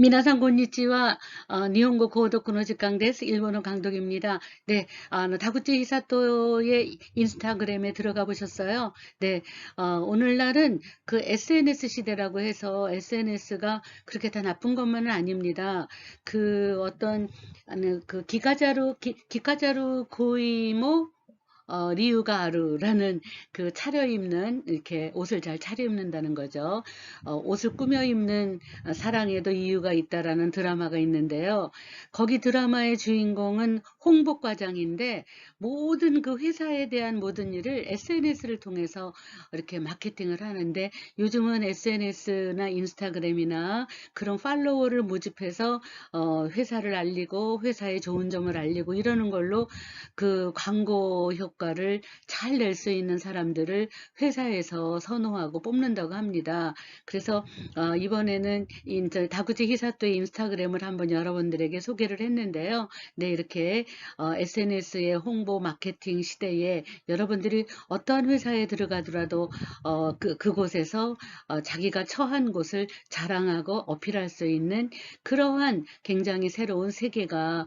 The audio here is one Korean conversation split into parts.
皆さんこんにちは。日本語講読の時間です。일본어 강독입니다. 네, 다구치 히사토의 인스타그램에 들어가 보셨어요? 네, 오늘날은 그 SNS 시대라고 해서 SNS가 그렇게 다 나쁜 것만은 아닙니다. 그 어떤 그 기카자루 고이모 리우가 아루라는 그 차려입는 이렇게 옷을 잘 차려입는다는 거죠. 옷을 꾸며입는 사랑에도 이유가 있다라는 드라마가 있는데요. 거기 드라마의 주인공은 홍보과장인데 모든 그 회사에 대한 모든 일을 SNS를 통해서 이렇게 마케팅을 하는데 요즘은 SNS나 인스타그램이나 그런 팔로워를 모집해서 회사를 알리고 회사의 좋은 점을 알리고 이러는 걸로 그 광고 효과를 잘 낼 수 있는 사람들을 회사에서 선호하고 뽑는다고 합니다. 그래서 이번에는 다구치 히사토의 인스타그램을 한번 여러분들에게 소개를 했는데요. 네, 이렇게 SNS의 홍보 마케팅 시대에 여러분들이 어떠한 회사에 들어가더라도 그곳에서 자기가 처한 곳을 자랑하고 어필할 수 있는 그러한 굉장히 새로운 세계가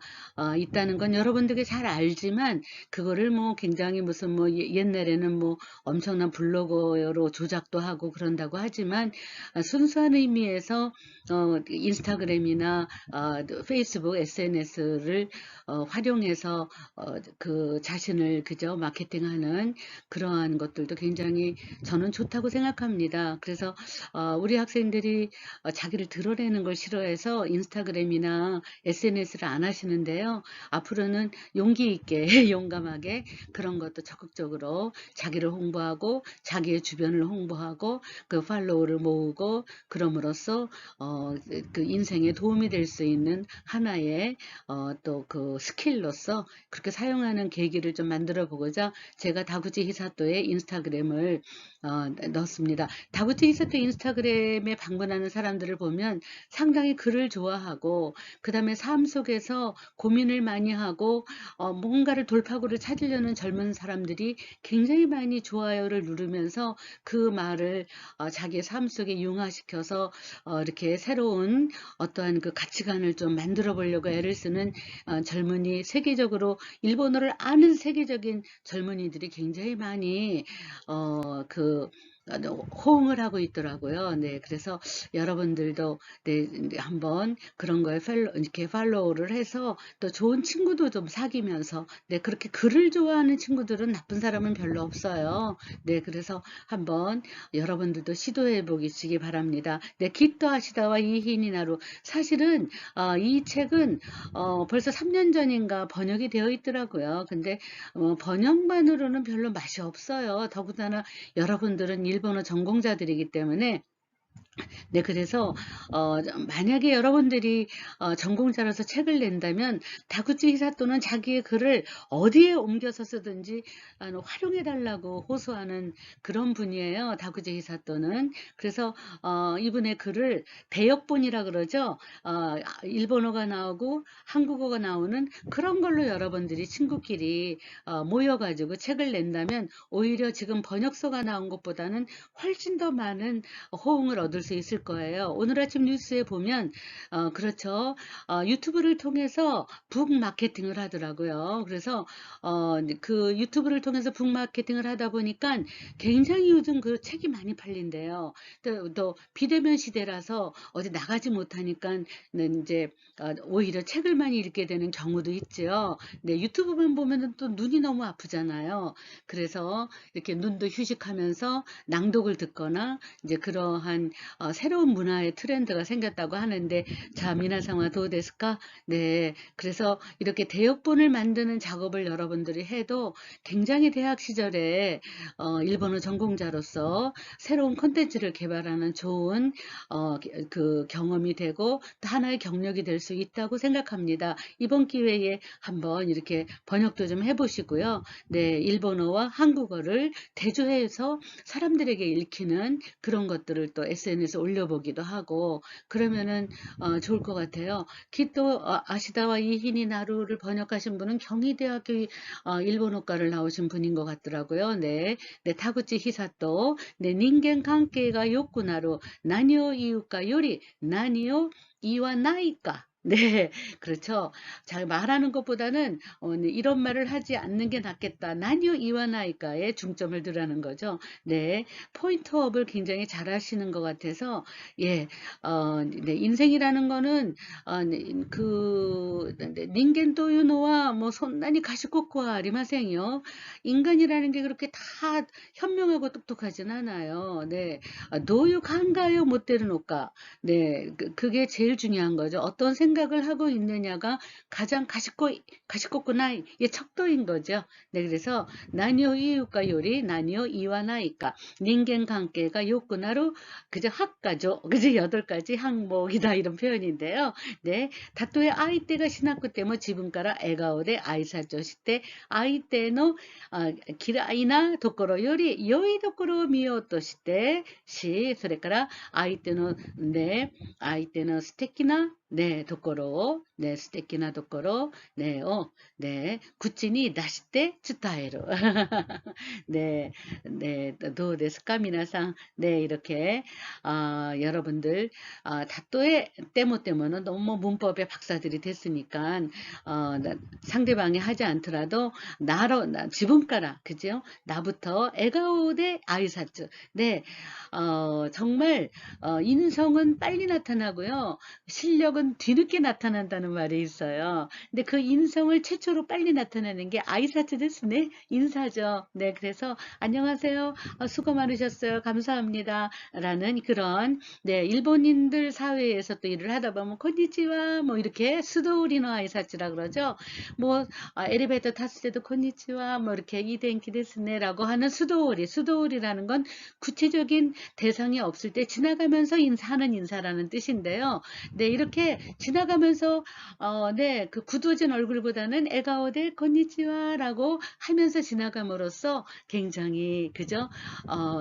있다는 건 여러분들이 잘 알지만 그거를 뭐 굉장히 무슨 뭐 옛날에는 뭐 엄청난 블로거로 조작도 하고 그런다고 하지만 순수한 의미에서 인스타그램이나 페이스북 SNS를 활용해서 그 자신을 그저 마케팅하는 그러한 것들도 굉장히 저는 좋다고 생각합니다. 그래서 우리 학생들이 자기를 드러내는 걸 싫어해서 인스타그램이나 SNS를 안 하시는데요. 앞으로는 용기 있게 용감하게 그런 것도 적극적으로 자기를 홍보하고 자기의 주변을 홍보하고 그 팔로우를 모으고 그럼으로써 그 인생에 도움이 될 수 있는 하나의 또 그 스킬로서 그렇게 사용하는 계기를 좀 만들어 보고자 제가 다구치 히사토의 인스타그램을 넣었습니다. 다구치 히사토 인스타그램에 방문하는 사람들을 보면 상당히 글을 좋아하고 그 다음에 삶 속에서 고민을 많이 하고 뭔가를 돌파구를 찾으려는 젊은 사람들이 굉장히 많이 좋아요를 누르면서 그 말을 자기의 삶 속에 융화시켜서 이렇게 새로운 어떠한 그 가치관을 좀 만들어 보려고 애를 쓰는 젊은이, 세계적으로 일본어를 아는 세계적인 젊은이들이 굉장히 많이 그 호응을 하고 있더라고요. 네, 그래서 여러분들도 네, 한번 그런 거에 이렇게 팔로우를 해서 또 좋은 친구도 좀 사귀면서 네, 그렇게 글을 좋아하는 친구들은 나쁜 사람은 별로 없어요. 네, 그래서 한번 여러분들도 시도해 보시기 바랍니다. 네, 기토 아시다와 이히니나루 사실은 이 책은 벌써 3년 전인가 번역이 되어 있더라고요. 근데 번역만으로는 별로 맛이 없어요. 더군다나 여러분들은 일본어 전공자들이기 때문에 네, 그래서 만약에 여러분들이 전공자라서 책을 낸다면 다구치 히사토는 자기의 글을 어디에 옮겨서 쓰든지 활용해 달라고 호소하는 그런 분이에요. 다구치 히사토는. 그래서 이분의 글을 배역본이라 그러죠. 일본어가 나오고 한국어가 나오는 그런 걸로 여러분들이 친구끼리 모여가지고 책을 낸다면 오히려 지금 번역서가 나온 것보다는 훨씬 더 많은 호응을 얻을 수 있을 거예요. 오늘 아침 뉴스에 보면 그렇죠. 유튜브를 통해서 북 마케팅을 하더라고요. 그래서 그 유튜브를 통해서 북 마케팅을 하다 보니까 굉장히 요즘 그 책이 많이 팔린대요. 또 비대면 시대라서 어디 나가지 못하니까 이제 오히려 책을 많이 읽게 되는 경우도 있죠. 네, 유튜브만 보면은 또 눈이 너무 아프잖아요. 그래서 이렇게 눈도 휴식하면서 낭독을 듣거나 이제 그러한 새로운 문화의 트렌드가 생겼다고 하는데 자, 미나상와 도데스까? 네, 그래서 이렇게 대역본을 만드는 작업을 여러분들이 해도 굉장히 대학 시절에 일본어 전공자로서 새로운 콘텐츠를 개발하는 좋은 그 경험이 되고 또 하나의 경력이 될 수 있다고 생각합니다. 이번 기회에 한번 이렇게 번역도 좀 해보시고요. 네, 일본어와 한국어를 대조해서 사람들에게 읽히는 그런 것들을 또 SNS 인터넷에 올려보기도 하고 그러면은 좋을 것 같아요. 기또 아시다와 이히니 나루를 번역하신 분은 경희대학교 일본어과를 나오신 분인 것 같더라고요. 네, 네, 타구치 히사토, 네, 닌겐 관계가 욕구나로 나니오 이유가 요리 나니오 이와 나이까. 네, 그렇죠. 잘 말하는 것보다는 네, 이런 말을 하지 않는 게 낫겠다. 나니오 이와 나이까에 중점을 두라는 거죠. 네, 포인트업을 굉장히 잘 하시는 것 같아서 예, 네, 인생이라는 거는 네, 네, 닌겐 또유노와 뭐 손난이 가시코코와 아리마생이요. 인간이라는 게 그렇게 다 현명하고 똑똑하진 않아요. 네, 노유 간가요 못 때려놓을까. 네, 그게 제일 중요한 거죠. 어떤 생각을 하고 있느냐가 가장 가시코구나, 이게 척도인 거죠. 네, 그래서 나니오 이유가 요리, 나니오 이와 나이까, 닌겐 관계가 요구나로 그저 학가죠. 그저 8가지 항목이다 이런 표현인데요. 네, 다토의 아이때가 시나쿠 때뭐 지분가라 에가오데 아이사조 시때 아이때의 기라이나 도코로 요리良いところを見ようとしてし、それから相手の素敵な네, 도코로, 네, 素敵な 도코로, 네, 네, 구친이 다시때 츠타에루. 네, 네, 도데스까, 미나상. 네, 이렇게, 여러분들, 다또의 때모 때모는 너무 문법의 박사들이 됐으니까, 상대방이 하지 않더라도, 지분가라, 그죠? 나부터, 에가오데 아이사츠. 네, 정말, 인성은 빨리 나타나고요. 실력은 뒤늦게 나타난다는 말이 있어요. 근데 그 인성을 최초로 빨리 나타내는 게 아이사츠 데스네. 인사죠. 네, 그래서 안녕하세요. 수고 많으셨어요. 감사합니다. 라는 그런 네, 일본인들 사회에서 또 일을 하다 보면 콘니치와 뭐 이렇게 스도우리노 아이사츠라 그러죠. 뭐 엘리베이터 탔을 때도 콘니치와 뭐 이렇게 이덴키 데스네라고 하는 스도우리라는 건 구체적인 대상이 없을 때 지나가면서 인사하는 인사라는 뜻인데요. 네, 이렇게 지나가면서 네, 그 굳어진 얼굴보다는 에가오데 konnichiwa라고 하면서 지나감으로써 굉장히 그죠?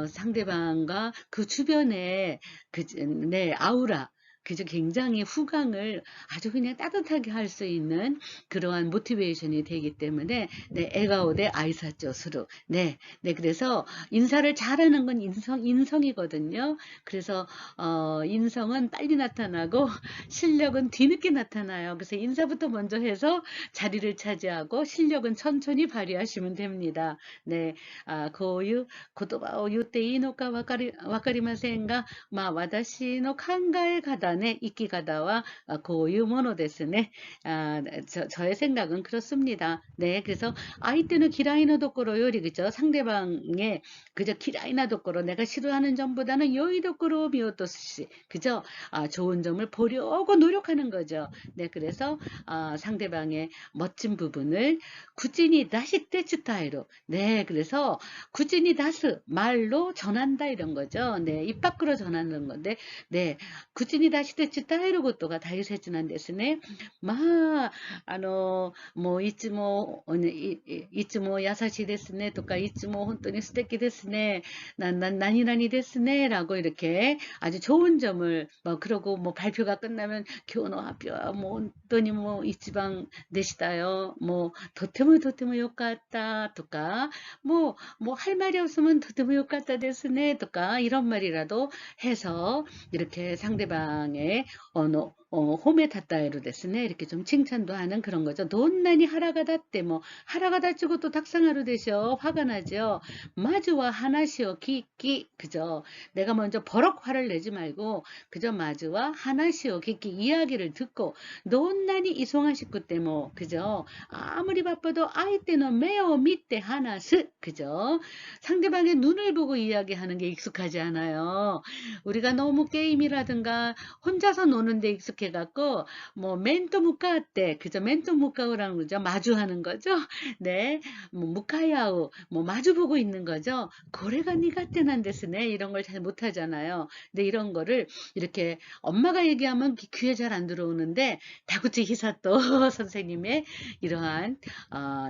상대방과 그 주변에 그 네, 아우라 그저 굉장히 후광을 아주 그냥 따뜻하게 할 수 있는 그러한 모티베이션이 되기 때문에 네, 에가오데 아이사조스루 네, 네, 그래서 인사를 잘하는 건 인성이거든요. 그래서 인성은 빨리 나타나고 실력은 뒤늦게 나타나요. 그래서 인사부터 먼저 해서 자리를 차지하고 실력은 천천히 발휘하시면 됩니다. 네, 고유 고도바오 유때 이노까 와카리마센가 와다시노 칸가에 가다네 이끼가다와 고유 모노 데스네. 저의 생각은 그렇습니다. 네, 그래서 아이때는 기라이노 도코로 요리 그죠? 상대방의 그저 기라이나 도코로 내가 싫어하는 점보다는 요이 도코로 미오토스시 그죠? 좋은 점을 보려고 노력하는 거죠. 네, 그래서 상대방의 멋진 부분을 구진이 다시 떼츠타이로 네, 그래서 구진이 다스 말로 전한다 이런 거죠. 네, 입 밖으로 전하는 건데 네, 구진이 다시 떼츠타이로 것도가 다이세준한 데스네. 마, もういつも優しいですねとかいつも本当に素敵ですね何々ですね라고 이렇게 아주 좋은 점을 그러고 뭐 발표가 끝나면 교노発表は 本当に 一番でしたよ.とてもとても良かったとか 할 말이 없으면 とても良かったですね とか 이런 말이라도 해서 이렇게 상대방의 홈에 닿다에로 됐으네. 이렇게 좀 칭찬도 하는 그런 거죠. 돈난이 하라가다 때 하라가다 치고 또 닭상하루 되셔. 화가 나죠. 마주와 하나시오 기끼 그죠. 내가 먼저 버럭 화를 내지 말고 그저 마주와 하나시오 기끼 이야기를 듣고 돈난이 이송한 식구 때 그죠. 아무리 바빠도 아이 때는 매어 밑에 하나스 그죠. 상대방의 눈을 보고 이야기하는 게 익숙하지 않아요. 우리가 너무 게임이라든가 혼자서 노는데 익숙해 이렇게 갖고 뭐 멘토 무카때 그죠? 멘토 무카오라는 거죠. 마주하는 거죠. 네, 뭐 무카야오 뭐 마주보고 있는 거죠. 고래가 니가떼난 데스네 이런 걸 잘 못하잖아요. 근데 이런 거를 이렇게 엄마가 얘기하면 귀에 잘 안 들어오는데 다구치 히사토 선생님의 이러한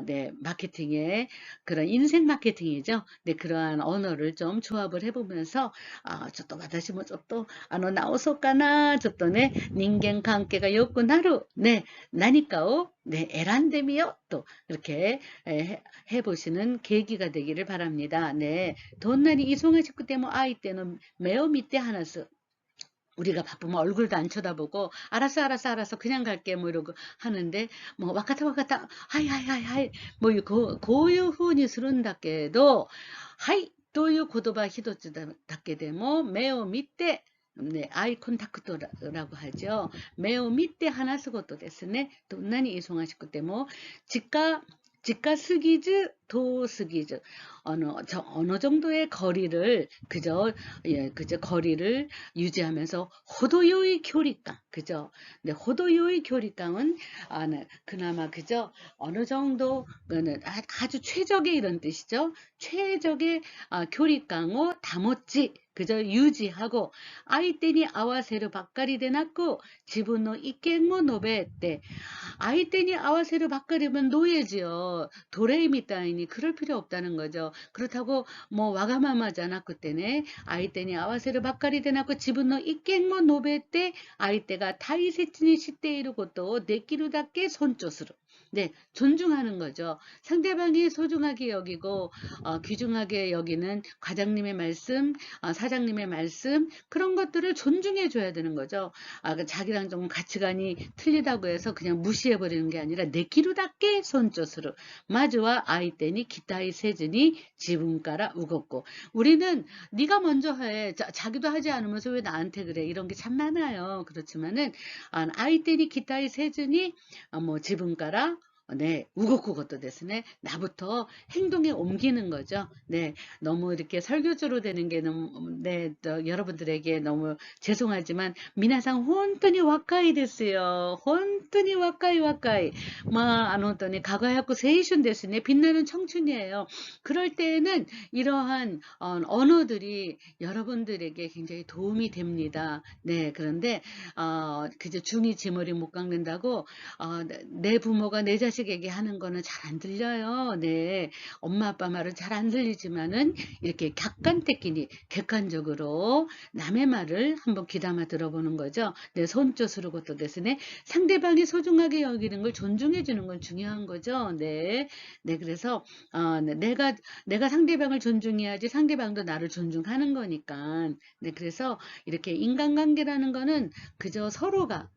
네, 마케팅의 그런 인생 마케팅이죠. 네, 그러한 언어를 좀 조합을 해보면서 ちょっと私もちょっと、直そうかな、ちょっとね、人間関係が良くなる、네, 나니까요, 네, 에란데미요, 또, 이렇게 해보시는 계기가 되기를 바랍니다. 네, 돈나리 이송하시고 때문에 아이 때는 매우 밑에 하나스. 우리가 바쁘면 얼굴도 안 쳐다보고 알았어 알았어 알았어 그냥 갈게 뭐 이러고 하는데 뭐 와카타 와카타 하이 하이 하이 하이 뭐 고유 후니 스룬다께도 하이 という言葉一つだけでも 매우 밑에 네, 아이 콘타크트라고 하죠. 매우 밑에 하나스 것도 ですね. 돈난이 이송하시고 때문에 직가 스기즈 도 스기즈 어느 정도의 거리를 그저 거리를 유지하면서 호도요의 교리감 그죠? 네, 호도요의 교리감은 네, 그나마 그저 어느 정도 아주 최적의 이런 뜻이죠. 최적의 교리감을 담았지 그저 유지하고 아이때니 아와세를 바까리 되놨고 지분의意見を 述べて 아이때니 아와세를 바꾸려면 노예지요. 도레미따이니 그럴 필요 없다는 거죠. 그렇다고 뭐 와가마마지 않았기 때문에 아이때니 아와세를 바꾸리 되나고 지분의 意見を 述べて 아이때가 타이세치니 시대이루 것도 내끼루답게 손조스로 네, 존중하는 거죠. 상대방이 소중하게 여기고 귀중하게 여기는 과장님의 말씀, 사장님의 말씀 그런 것들을 존중해 줘야 되는 거죠. 자기랑 좀 가치관이 틀리다고 해서 그냥 무시해 버리는 게 아니라 내키루답게 손조스로 마주와 아이때니 기타이 세즈니 지분가라 우겁고 우리는 네가 먼저 해 자기도 하지 않으면서 왜 나한테 그래 이런 게 참 많아요. 그렇지만은 아이때니 기타이 세즈니 뭐 지분가라 네, 우거쿠 것도 됐으네. 나부터 행동에 옮기는 거죠. 네, 너무 이렇게 설교조로 되는 게 너무, 네, 여러분들에게 너무 죄송하지만, 미나상 혼돈이 와까이 됐어요. 혼돈이 와까이. 아노토니 가가야쿠 세이슌 됐으네. 빛나는 청춘이에요. 그럴 때에는 이러한 언어들이 여러분들에게 굉장히 도움이 됩니다. 네, 그런데 그저 중이 지 머리 못 깎는다고 내 부모가 내 자식에게 하는 거는 잘 안 들려요. 네, 엄마 아빠 말은 잘 안 들리지만은 이렇게 객관적으로 남의 말을 한번 귀담아 들어보는 거죠. 네, 손조스로 것도 됐으네. 상대방이 소중하게 여기는 걸 존중해 주는 건 중요한 거죠. 네, 네, 그래서 내가 상대방을 존중해야지 상대방도 나를 존중하는 거니까. 네, 그래서 이렇게 인간관계라는 거는 그저 서로가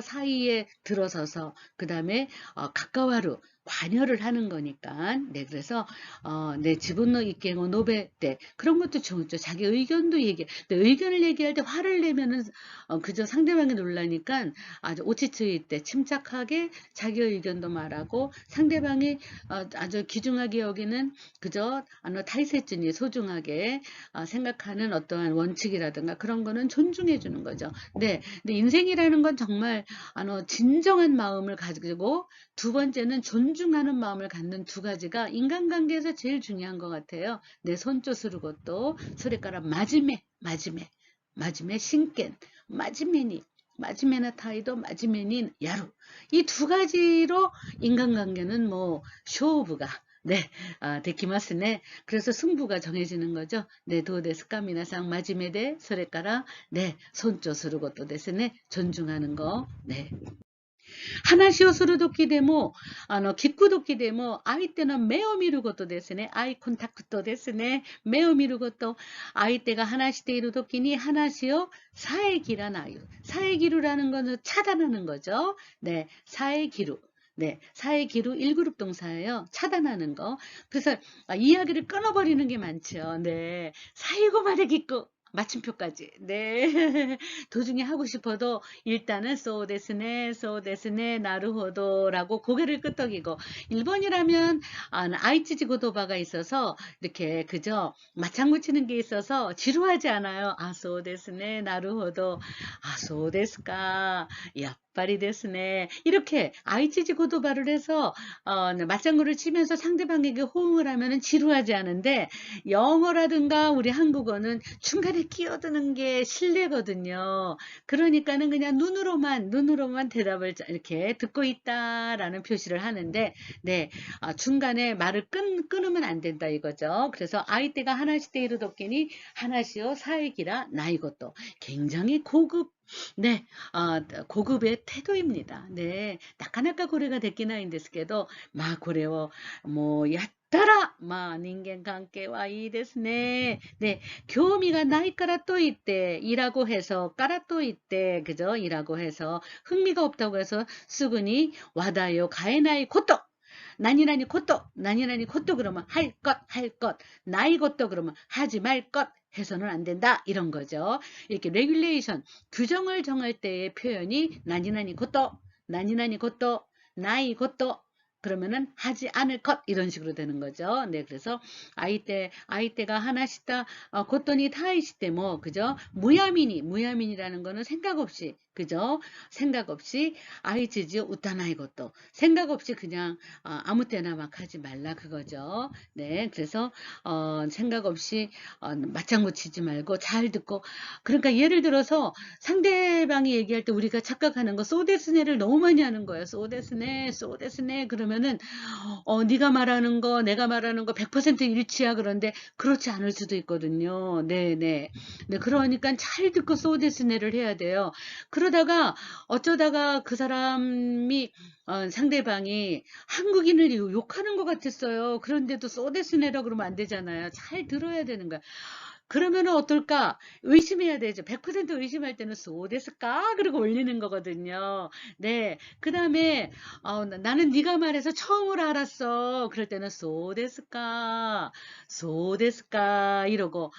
사이에 들어서서 그 다음에 가까워로 관여를 하는 거니까. 네, 그래서 내 지분노 있게고 노베 때 그런 것도 좋죠. 자기 의견도 근데 의견을 얘기할 때 화를 내면은 그저 상대방이 놀라니까 아주 오치츠이 때 침착하게 자기 의견도 말하고 상대방이 아주 귀중하게 여기는 그저 타이세츠니 소중하게 생각하는 어떠한 원칙이라든가 그런 거는 존중해 주는 거죠. 네, 근데 인생이라는 건 정말 진정한 마음을 가지고 두 번째는 존중하는 마음을 갖는 두 가지가 인간관계에서 제일 중요한 것 같아요. 내 손조스루 것도 소리가라 마지메 신겐 마지메나 타이도 마지메니 야루 이 두 가지로 인간관계는 뭐 쇼부가 네, 데키마스네. 그래서 승부가 정해지는 거죠. 네, 도데스까 미나상 마지메데 소레까라 네, 손조스루 것도 데스네. 존중하는 거. 네. 話をする時でも、聞く時でも、相手の目を見ることですね。アイコンタクトですね。目を見ること。相手が話している時に話を遮らない。遮る라는 것은 차단하는 거죠. 네, 사에기루. 네, 사에기루 1그룹 동사예요. 차단하는 거. 그래서 이야기를 끊어버리는 게 많죠. 네, 사이고 말해 깊고 마침표까지. 네. 도중에 하고 싶어도 일단은 소 데스네, 소 데스네, 나루호도라고 고개를 끄덕이고 일본이라면 아이치지 고도바가 있어서 이렇게 그저 맞장구 치는 게 있어서 지루하지 않아요. 아, 소 데스네, 나루호도. 아, 소 데스까. 야빨이 데스네. 이렇게 아이치지 고도바를 해서 맞장구를 치면서 상대방에게 호응을 하면은 지루하지 않은데 영어라든가 우리 한국어는 중간에 끼어드는 게 실례거든요. 그러니까는 그냥 눈으로만 대답을 이렇게 듣고 있다라는 표시를 하는데, 네, 중간에 말을 끊으면 안 된다 이거죠. 그래서 아이때가 하나시대 이루도끼니 하나시오 사익이라 나이것도 굉장히 고급 네, 고급의 태도입니다. 네, 나카나카 고래가 됐긴 한데스게도, 고래요, 야ったら、人間関係はいいですね。で、興味がないからといって、이라고 해서, 까라といって、 그죠? 이라고 해서, 흥미가 없다고 해서, すぐに 와다요, 가에나이 코토. 나니나니 코토, 나니나니 코토 그러면 할 것, 나이 것도 그러면 하지 말 것 해서는 안 된다. 이런 거죠. 이렇게 레귤레이션, 규정을 정할 때의 표현이 나니나니 코토, 나니나니 코토, 나이 것도 그러면은 하지 않을 것 이런 식으로 되는 거죠. 네, 그래서 아이때가 하나시다 고토니 타이시때 뭐 그죠? 무야민이라는 거는 생각 없이 그죠? 생각 없이 아이치지요 우타나이 것도 생각 없이 그냥 아무 때나 막 하지 말라 그거죠. 네, 그래서 생각 없이 맞장구 치지 말고 잘 듣고 그러니까 예를 들어서 상대방이 얘기할 때 우리가 착각하는 거 소데스네를 너무 많이 하는 거예요. 소데스네, 소데스네 그러면은 네가 말하는 거, 내가 말하는 거 100% 일치야 그런데 그렇지 않을 수도 있거든요. 네, 네. 네, 그러니까 잘 듣고 소데스네를 해야 돼요. 그러다가 어쩌다가 그 사람이 상대방이 한국인을 욕하는 것 같았어요. 그런데도 소데스네라 그러면 안 되잖아요. 잘 들어야 되는 거야. 그러면은 어떨까? 의심해야 되죠. 100% 의심할 때는 소데스까? 그러고 올리는 거거든요. 네. 그 다음에 나는 네가 말해서 처음으로 알았어. 그럴 때는 소데스까? 소데스까? 이러고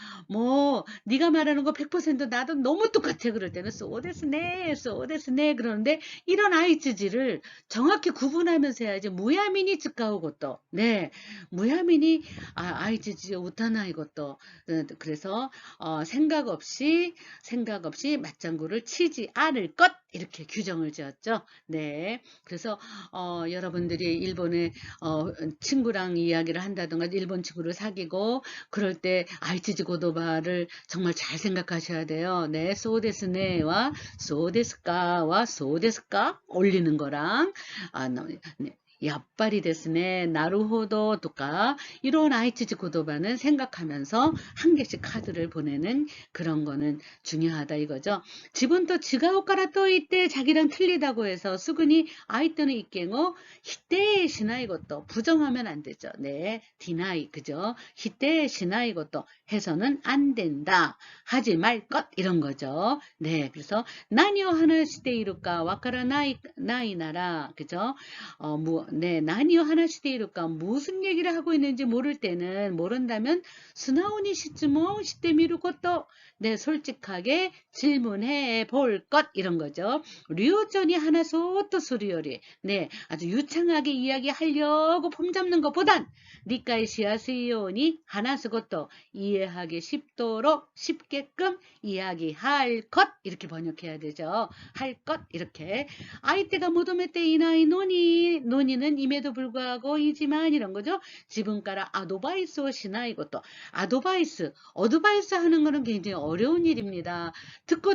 네가 말하는 거 100% 나도 너무 똑같아. 그럴 때는 소데스네, 소데스네 그러는데 이런 아이츠지를 정확히 구분하면서 해야지. 무야민이 즉가오 것도. 네. 무야민이 아이츠지 우타나 이것도. 그래서 생각 없이 맞장구를 치지 않을 것 이렇게 규정을 지었죠. 네, 그래서 여러분들이 일본의 친구랑 이야기를 한다든가 일본 친구를 사귀고 그럴 때 아이치지 고도바를 정말 잘 생각하셔야 돼요. 네, 소데스네와 소데스까와 소데스까 올리는 거랑 네, 야빨이 데스네, 나루호도 또까 이런 아이치지 고도바는 생각하면서 한 개씩 카드를 보내는 그런 거는 중요하다 이거죠. 지분도 지가오까라 또 이때 자기랑 틀리다고 해서 수근이 아이때는 이깽어 히때 시나이 것도 부정하면 안 되죠. 네, 디나이 그죠? 히때 시나이 것도 해서는 안 된다. 하지 말 것 이런 거죠. 네, 그래서 나니오 하나시대 이루까 와카라 나이 나라 그죠? 네, 나니오 하나시대 이루까 무슨 얘기를 하고 있는지 모른다면 스나오니 시츠모 시대 미루 것도 네, 솔직하게 질문해 볼 것 이런 거죠. 류전이 하나 소또 소리요리 네, 아주 유창하게 이야기하려고 폼 잡는 것보단 니까이 시아스이오니 하나 쓰것도 이해하기 쉽도록 쉽게끔 이야기할 것 이렇게 번역해야 되죠. 할 것 이렇게 아이때가 모도메때 이나이 노니는 임에도 불구하고 이지만 이런 거죠. 지분가라 아도바이스をしないこと 어드바이스 하는 거는 굉장히 어려운 일입니다. 듣고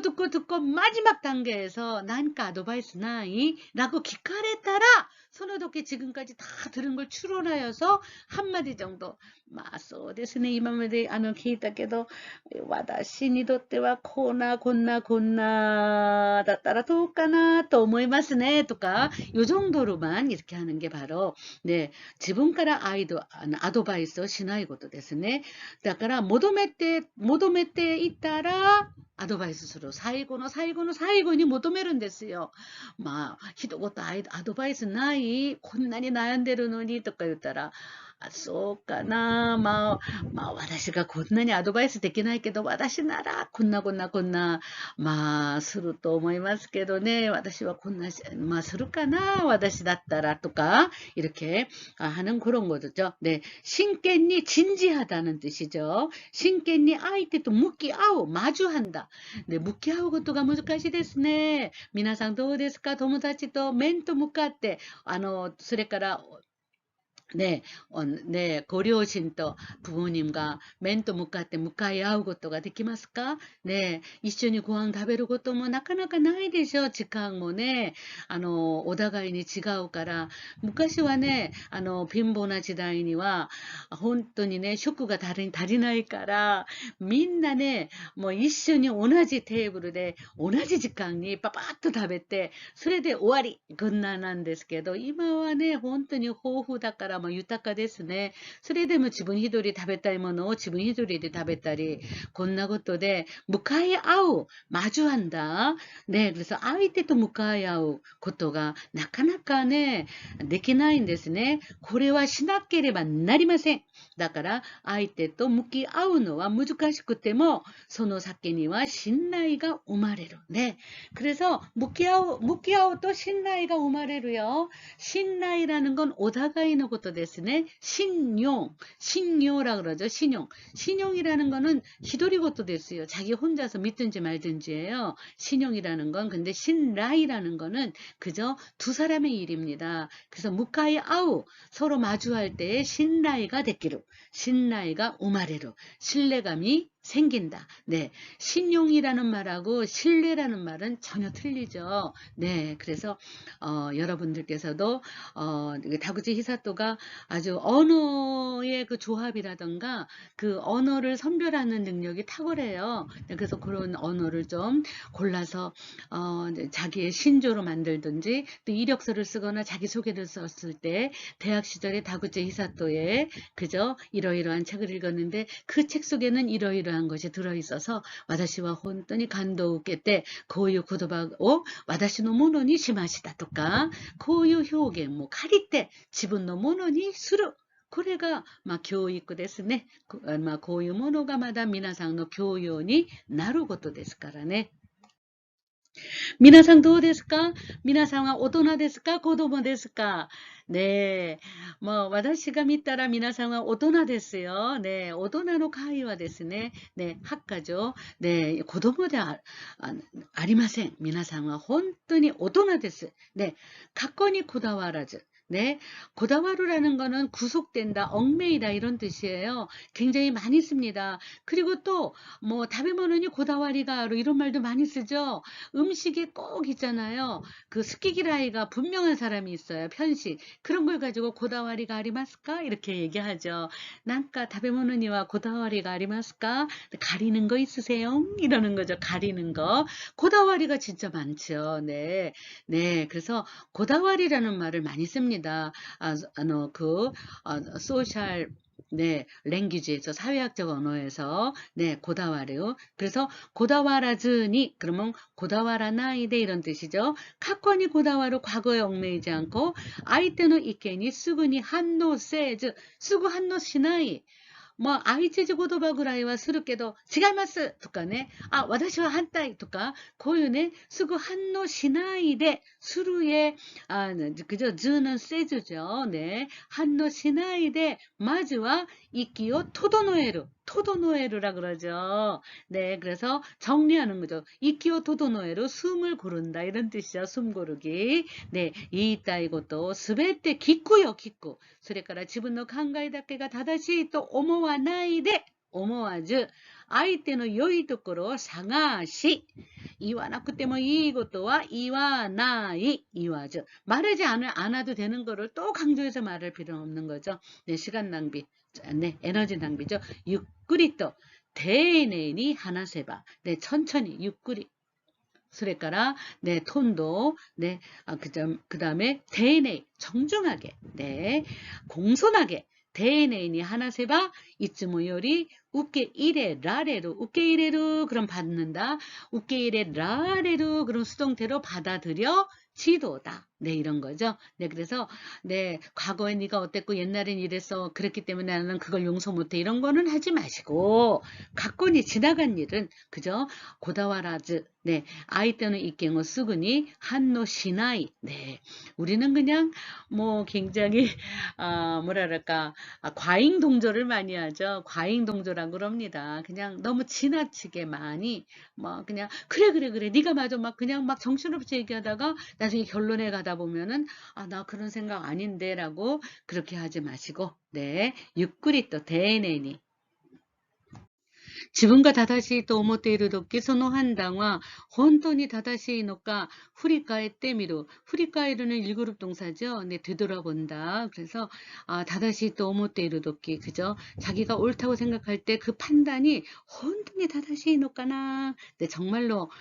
마지막 단계에서 난까 아도바이스 나이 라고 기카레 따라 손오독게 지금까지 다 들은 걸 추론하여서 한마디 정도そうですね今まで聞いたけど私にとってはこんなだったらどうかなと思いますねとか요 정도로만 이렇게 하는 게 바로 네, 지분가라 아도바이스をしないことですね。だから求めていったらアドバイスする。最後に求めるんですよ。一言アドバイスないこんなに悩んでるのにとか言ったらそうかな。私がこんなにアドバイスできないけど、私ならこんな、すると思いますけどね。私はこんなするかな.私だったらとか, 이렇게 하는 그런 거죠. 네. 신께니 진지하다는 뜻이죠. 신께니 아이테도 묵기아우, 마주한다. 네, 묵기아우 것도가 무지까지ですね. 皆さんどうですか?友達と面と向かって、それから、네, 네, 고려신と 부모님과面と向かって向かい合うことができますか? 네, 一緒にご飯食べることもなかなかないでしょ. 時間もね、お互いに違うから。昔はね、貧乏な時代には、本当にね、食が足りないから、みんなね、もう一緒に同じテーブルで、同じ時間にパパッと食べて、それで終わり。こんななんですけど、今はね、本当に豊富だから、豊かですね。それでも自分一人食べたいものを自分一人で食べたり、こんなことで、向かい合う、마주한다。ね、그래서相手と向かい合うことがなかなかね、できないんですね。これはしなければなりません。だから、相手と向き合うのは難しくても、その先には信頼が生まれる。ね。 그래서 묵기아우도 신라이가 오마레루요. 신라이라는 건 오다가이의 것도 됐으네. 신용라 그러죠. 신용이라는 거는 히도리 것도 됐어요. 자기 혼자서 믿든지 말든지예요. 신용이라는 건. 근데 신라이라는 거는 그저 두 사람의 일입니다. 그래서 무카이 아우, 서로 마주할 때에 신라이가 됐기로, 신라이가 오마레루, 신뢰감이 생긴다. 네. 신용이라는 말하고 신뢰라는 말은 전혀 틀리죠. 네. 그래서, 여러분들께서도, 다구치 히사토가 아주 언어의 그 조합이라던가 그 언어를 선별하는 능력이 탁월해요. 네, 그래서 그런 언어를 좀 골라서, 자기의 신조로 만들든지 또 이력서를 쓰거나 자기소개를 썼을 때 대학 시절에 다구치 히사토의 그저 이러이러한 책을 읽었는데 그 책 속에는 이러이러한 것이 들어있어서 私は本当に感動を受けてこういう言葉を私のものにしましたとか、こういう表現も借りて自分のものにする。これが、教育ですね。こういうものがまだ皆さんの教養になることですからね。皆さんどうですか？皆さんは大人ですか？子供ですか？ねえ。私が見たら皆さんは大人ですよ。ねえ。大人の会話ですね。ねえ。학과죠。ねえ。子供ではありません。皆さんは本当に大人です。ねえ。過去にこだわらず。네, 고다와루라는 거는 구속된다, 얽매이다 이런 뜻이에요. 굉장히 많이 씁니다. 그리고 또 다베모노니 고다와리가루 이런 말도 많이 쓰죠. 음식에 꼭 있잖아요. 그 스키기라이가 분명한 사람이 있어요. 편식. 그런 걸 가지고 고다와리가 아리마스까? 이렇게 얘기하죠. 난까 다베모노니와 고다와리가 아리마스까? 가리는 거 있으세요? 이러는 거죠. 가리는 거. 고다와리가 진짜 많죠. 네. 네. 그래서 고다와리라는 말을 많이 씁니다. 소셜, 네, 랭귀지에서, 사회학적 언어에서, 네, 고다와르. 그래서, 고다와라즈니, 그러면, 고다와라나이데 이런 뜻이죠. 카코니 고다와루 과거에 얽매이지 않고, 아이테노 이케니, 쓰구니 한노 세즈, 쓰구 한노 시나이. 相手言葉ぐらいはするけど、違いますとかね、私は反対とか、こういうね、すぐ反応しないで、するへ、그저 즈는 세주죠. 네. 反応しないで、まずは息を토도노에루라 그러죠. 네, 그래서 정리하는 거죠. 이키오 토도노에루, 숨을 고른다 이런 뜻이죠. 숨 고르기. 네, 이따이것도 스베테 기쿠요, 기쿠. それから自分の考えだけが正しいと思わないで、思わず、相手の良いところを探し、言わなくてもいいことは言わない, 言わず. 말하지 않아도 되는 거를 또 강조해서 말할 필요는 없는 거죠. 네, 시간 낭비. 네, 에너지 낭비죠. 유꾸리 또,丁寧に 하나세바. 네, 천천히, 유꾸리. それから、ね、톤도, 네, 그 다음에, 丁寧, 정중하게, 네, 공손하게, 丁寧に話せば、いつもより 우께 이래 라래로 우께 이래로 그럼 받는다. 우께 이래 라래로 그럼 수동태로 받아들여 지도다. 네, 이런 거죠. 네, 그래서 네, 과거에 네가 어땠고 옛날엔 이랬어. 그랬기 때문에 나는 그걸 용서 못해. 이런 거는 하지 마시고 갖고니 지나간 일은 그죠? 고다와라즈. 네, 아이 때는 이경어 쓰그니 한노 시나이. 네, 우리는 그냥 뭐 굉장히 뭐랄까 과잉 동조를 많이 하죠. 과잉 동조라고 그럽니다. 그냥 너무 지나치게 많이 뭐 그냥 그래 그래 그래 네가 맞아 막 그냥 막 정신없이 얘기하다가 나중에 결론에 가다 보면은 나 그런 생각 아닌데라고 그렇게 하지 마시고 네ゆっくりと丁寧に 自分が正しいと思っているとき、その判断は本当に正しいのか振り返ってみる.振り返る는 일그룹 동사죠. 네, 되돌아본다. 그래서正しいと思っているとき, 그죠? 자기가 옳다고 생각할 때 그 판단이 혼돈이 正しいのかな? 네, 정말로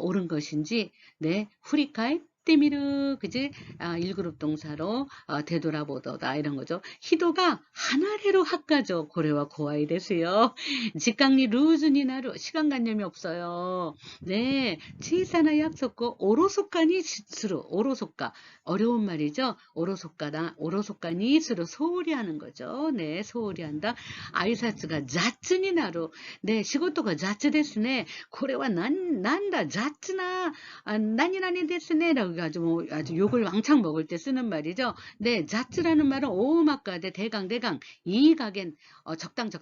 옳은 것인지, 네, 振り返ってみる, 그지? 일그룹 동사로 되돌아보다 이런 거죠. 희도가 하나래로 학가죠. 고래와 고아이 됐어요. 직강리 루즈니 나루 시간관념이 없어요. 네, 치사나 약속고 오로소까니 스루 오로소까 어려운 말이죠. 오로소까니 스루 소홀히 하는 거죠. 네, 소홀히 한다. 아이사츠가 자츠니 나루 네, 시고토가 자츠 데스네. 고래와 난다 자츠나 난이 데스네라고 아주 욕을 왕창 먹을 때 쓰는 말이죠. 네, 자츠라는 말은 오마카데 대강 이가겐 적당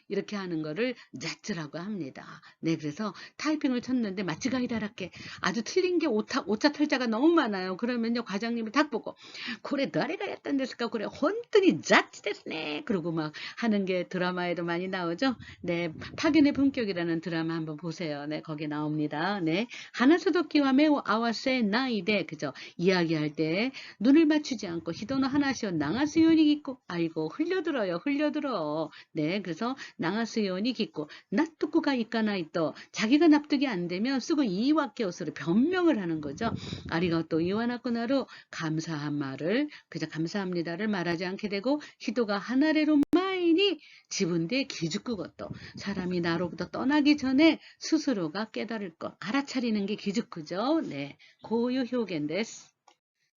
이렇게 하는 거를 자츠라고 합니다. 네, 그래서 타이핑을 쳤는데 마치가 히다랗게 아주 틀린 게 오차 탈자가 너무 많아요. 그러면요 과장님이 딱 보고 고래 너래가 했던 데스까 고래 혼돈이 자츠 됐네. 그러고 막 하는 게 드라마에도 많이 나오죠. 네, 파견의 품격이라는 드라마 한번 보세요. 네, 거기 나옵니다. 네, 하나수도끼와 매우 아와세 나이데 그죠? 이야기할 때 눈을 맞추지 않고 히도노 하나시오 낭아스요니 있고 아이고 흘려들어. 네, 그래서 낭아스요니 깊고 납득구가 있가나이또 자기가 납득이 안 되면 쓰고 이와케오스로 변명을 하는 거죠. 아리가또 이와나쿠나로 감사한 말을 그저 감사합니다를 말하지 않게 되고 히도가 하나레로 마이니 지분대 기죽구것도 사람이 나로부터 떠나기 전에 스스로가 깨달을 것 알아차리는 게 기죽구죠. 네, 고유 효겐데스.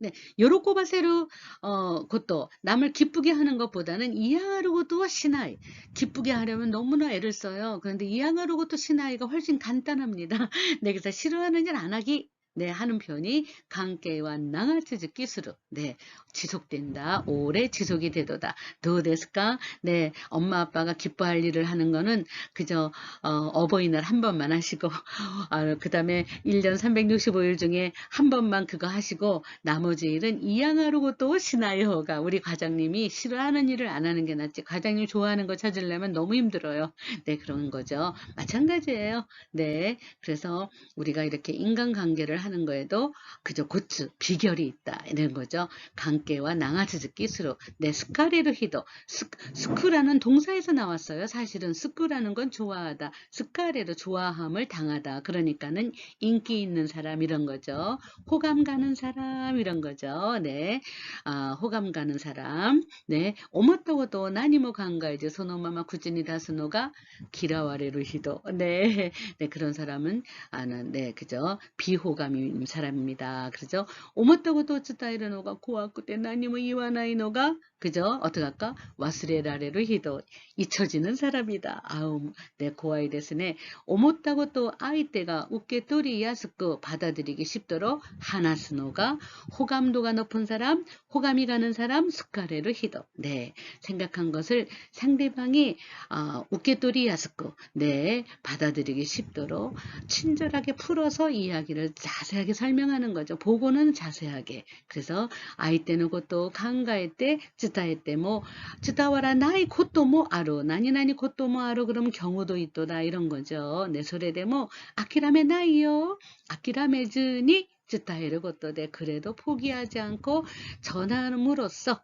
네, 요로코바세루 것도 남을 기쁘게 하는 것보다는 이해하는 것도 시나이 기쁘게 하려면 너무나 애를 써요. 그런데 이해하는 것도 시나이가 훨씬 간단합니다. 네, 그래서 싫어하는 일 안 하기 네, 하는 편이 관계와 나가츠즈 기스루 네, 지속된다. 오래 지속이 되도다. 도데스까? 네, 엄마 아빠가 기뻐할 일을 하는 거는 그저 어버이날 한 번만 하시고 그다음에 1년 365일 중에 한 번만 그거 하시고 나머지 일은 이양하르고 또 시나요가 우리 과장님이 싫어하는 일을 안 하는 게 낫지. 과장님 좋아하는 거 찾으려면 너무 힘들어요. 네, 그런 거죠. 마찬가지예요. 네, 그래서 우리가 이렇게 인간관계를 하는 거에도 그저 고츠, 비결이 있다. 이런 거죠. 관계와 낭아츠즈키 스로. 네, 스카레르 히도. 스쿠라는 동사에서 나왔어요. 사실은 스쿠라는 건 좋아하다. 스카레르 좋아함을 당하다. 그러니까는 인기 있는 사람 이런 거죠. 호감 가는 사람 이런 거죠. 네, 호감 가는 사람. 네, 오모토고도 나니모 간가이제 소노마마 구진이 다스노가 기라와레루 히도. 네, 네 그런 사람은 네, 그죠. 비호감인 사람입니다. 그죠. 오모토고도 츠타이르노가 고아쿠테 나니모 이와나이노가 그죠? 어떡할까? 와스레라레루 히도 잊혀지는 사람이다. 아우, 네, 고아이 데스네. 오모타고 또 아이때가 우케토리 야스쿠 받아들이기 쉽도록 하나스노가 호감도가 높은 사람, 호감이 가는 사람, 스카레르 히도. 네, 생각한 것을 상대방이 우케토리 야스쿠 네, 받아들이기 쉽도록 친절하게 풀어서 이야기를 자세하게 설명하는 거죠. 보고는 자세하게. 그래서 아이때는 것도 강가에 때 쯔타에 때 뭐 쯔타와라 나이 것도 뭐 아로 나니나니 것도 뭐 아로 그러면 경우도 있도다 이런 거죠. 네, 소리대 뭐 아키라메 나이요. 아키라메즈니 쯔타에를 것도 돼. 그래도 포기하지 않고 전함으로써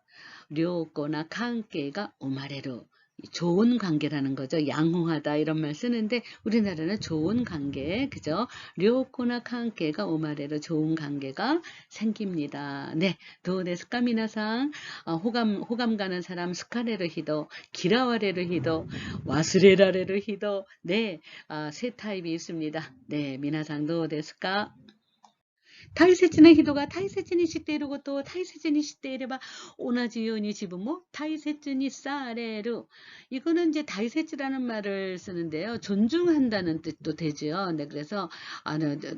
료코나 관계가 오마레루 좋은 관계라는 거죠. 양호하다 이런 말 쓰는데 우리나라는 좋은 관계, 그죠? 료코나 관계가 오마레로 좋은 관계가 생깁니다. 네, 도데스 까미나상 호감 가는 사람 스카레르 히도, 기라와레르 히도, 와스레라레르 히도, 네, 세 타입이 있습니다. 네, 미나상 도데스까? 大切な人が大切にしていることを大切にしていれば 同じように自分も大切にされる. 이거는 이제 다이세치라는 말을 쓰는데요. 존중한다는 뜻도 되죠. 네, 그래서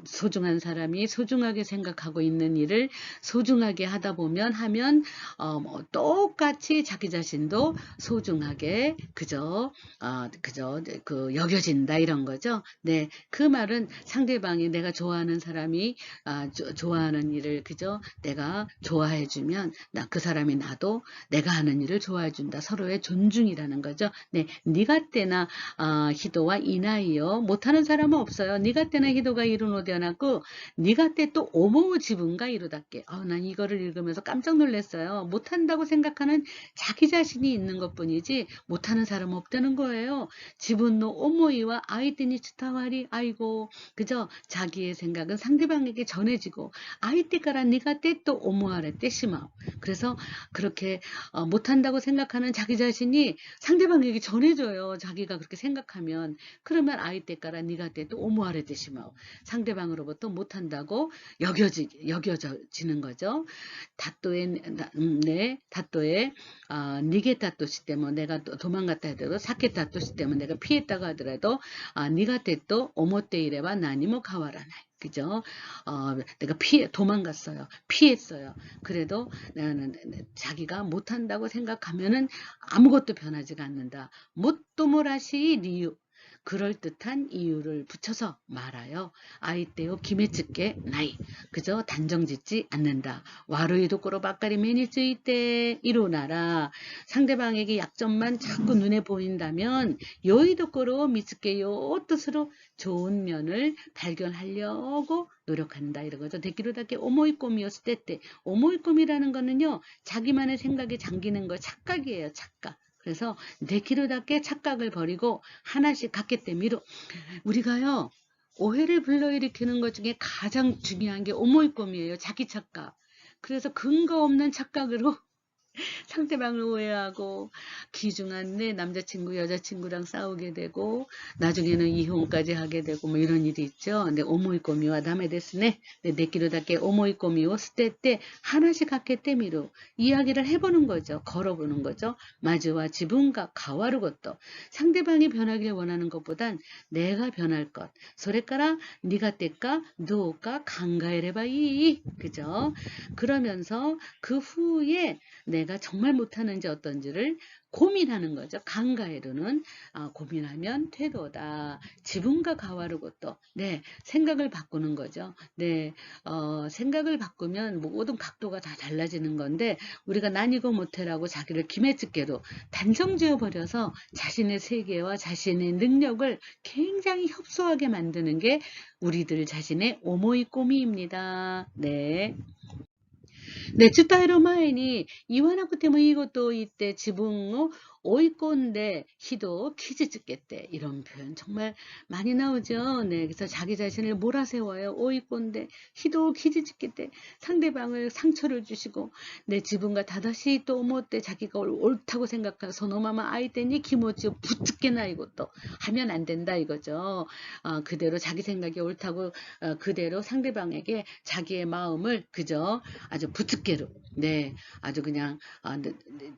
소중한 사람이 소중하게 생각하고 있는 일을 소중하게 하다 보면 뭐 똑같이 자기 자신도 소중하게 그저 그 여겨진다 이런 거죠. 네, 그 말은 상대방이 내가 좋아하는 사람이 좋아하는 일을 그저 내가 좋아해주면 그 사람이 나도 내가 하는 일을 좋아해준다. 서로의 존중이라는 거죠. 네, 니가 때나 히도와 이나이요. 못하는 사람은 없어요. 니가 때나 히도가 이루노되어나고 니가 때 또 오모우 지분가 이루답게. 난 이거를 읽으면서 깜짝 놀랐어요. 못한다고 생각하는 자기 자신이 있는 것뿐이지 못하는 사람은 없다는 거예요. 지분노 오모이와 아이테니 치타와리 아이고 그저 자기의 생각은 상대방에게 전해지고 아이때까라 니가 때 또 오모아레 때 심하오. 그래서 그렇게 못한다고 생각하는 자기 자신이 상대방에게 전해줘요. 자기가 그렇게 생각하면 그러면 아이때까라 니가 때 또 오모아레 때 심하오. 상대방으로부터 못한다고 여겨지는 거죠. 다또에 니게 다또시 때문에 내가 도망갔다 하더라도 사케 다또시 때문에 내가 피했다고 하더라도 니가 때 또 오모때 이래봐 나니모 가와라나이. 그죠? 내가 도망갔어요. 피했어요. 그래도 나는 자기가 못한다고 생각하면은 아무것도 변하지가 않는다. 못도모라시 이유. 그럴듯한 이유를 붙여서 말아요. 아이때요 기메츠게 나이. 그저 단정짓지 않는다. 와루이도 꼬로 바까리 매니츠이 때 이루나라. 상대방에게 약점만 자꾸 눈에 보인다면 요이도 꼬로 미츠게요 뜻으로 좋은 면을 발견하려고 노력한다 이런 거죠. 데키로다케 오모이꼬미였을 때 오모이꼬미라는 거는요. 자기만의 생각에 잠기는 거 착각이에요. 착각. 그래서 데키로다케 착각을 버리고 하나씩 갖게 때미로 우리가요. 오해를 불러일으키는 것 중에 가장 중요한 게 오모이꼼이에요. 자기 착각. 그래서 근거 없는 착각으로 상대방을 오해하고 귀중한 내 남자친구 여자친구랑 싸우게 되고 나중에는 이혼까지 하게 되고 뭐 이런 일이 있죠. 근데 오모이꼬미와 다음에 됐으네. 내끼로답게 오모이꼬미を 스테때 하나씩 갖게 때미로 이야기를 해보는 거죠. 걸어보는 거죠. 마주와 지분과 가와르 것도 상대방이 변하길 원하는 것보단 내가 변할 것. 소래까라 니가 때까 누가 강가해래봐이 그죠? 그러면서 그 후에 내가 정말 못하는지 어떤지를 고민하는 거죠. 강가에로는 고민하면 태도다. 지분과 가와르 것도 네 생각을 바꾸는 거죠. 네 생각을 바꾸면 모든 각도가 다 달라지는 건데 우리가 난 이거 못해라고 자기를 기매찍게로 단정지어 버려서 자신의 세계와 자신의 능력을 굉장히 협소하게 만드는 게 우리들 자신의 오모이꼬미입니다. 네. 네, 伝える前に言わなくてもいいことを言って自分を追い込んで人を傷つけて 이런 표현 정말 많이 나오죠. 네, 그래서 자기 자신을 몰아세워요. 追い込んで 人を 傷つけて 상대방을 상처를 주시고 내 지분과 다다시 또 못돼 자기가 옳다고 생각하는 소노마마 아이때니 기모치 붙게 나 이것도 하면 안 된다 이거죠. 그대로 자기 생각이 옳다고 그대로 상대방에게 자기의 마음을 그저 아주 부츠게로 네 아주 그냥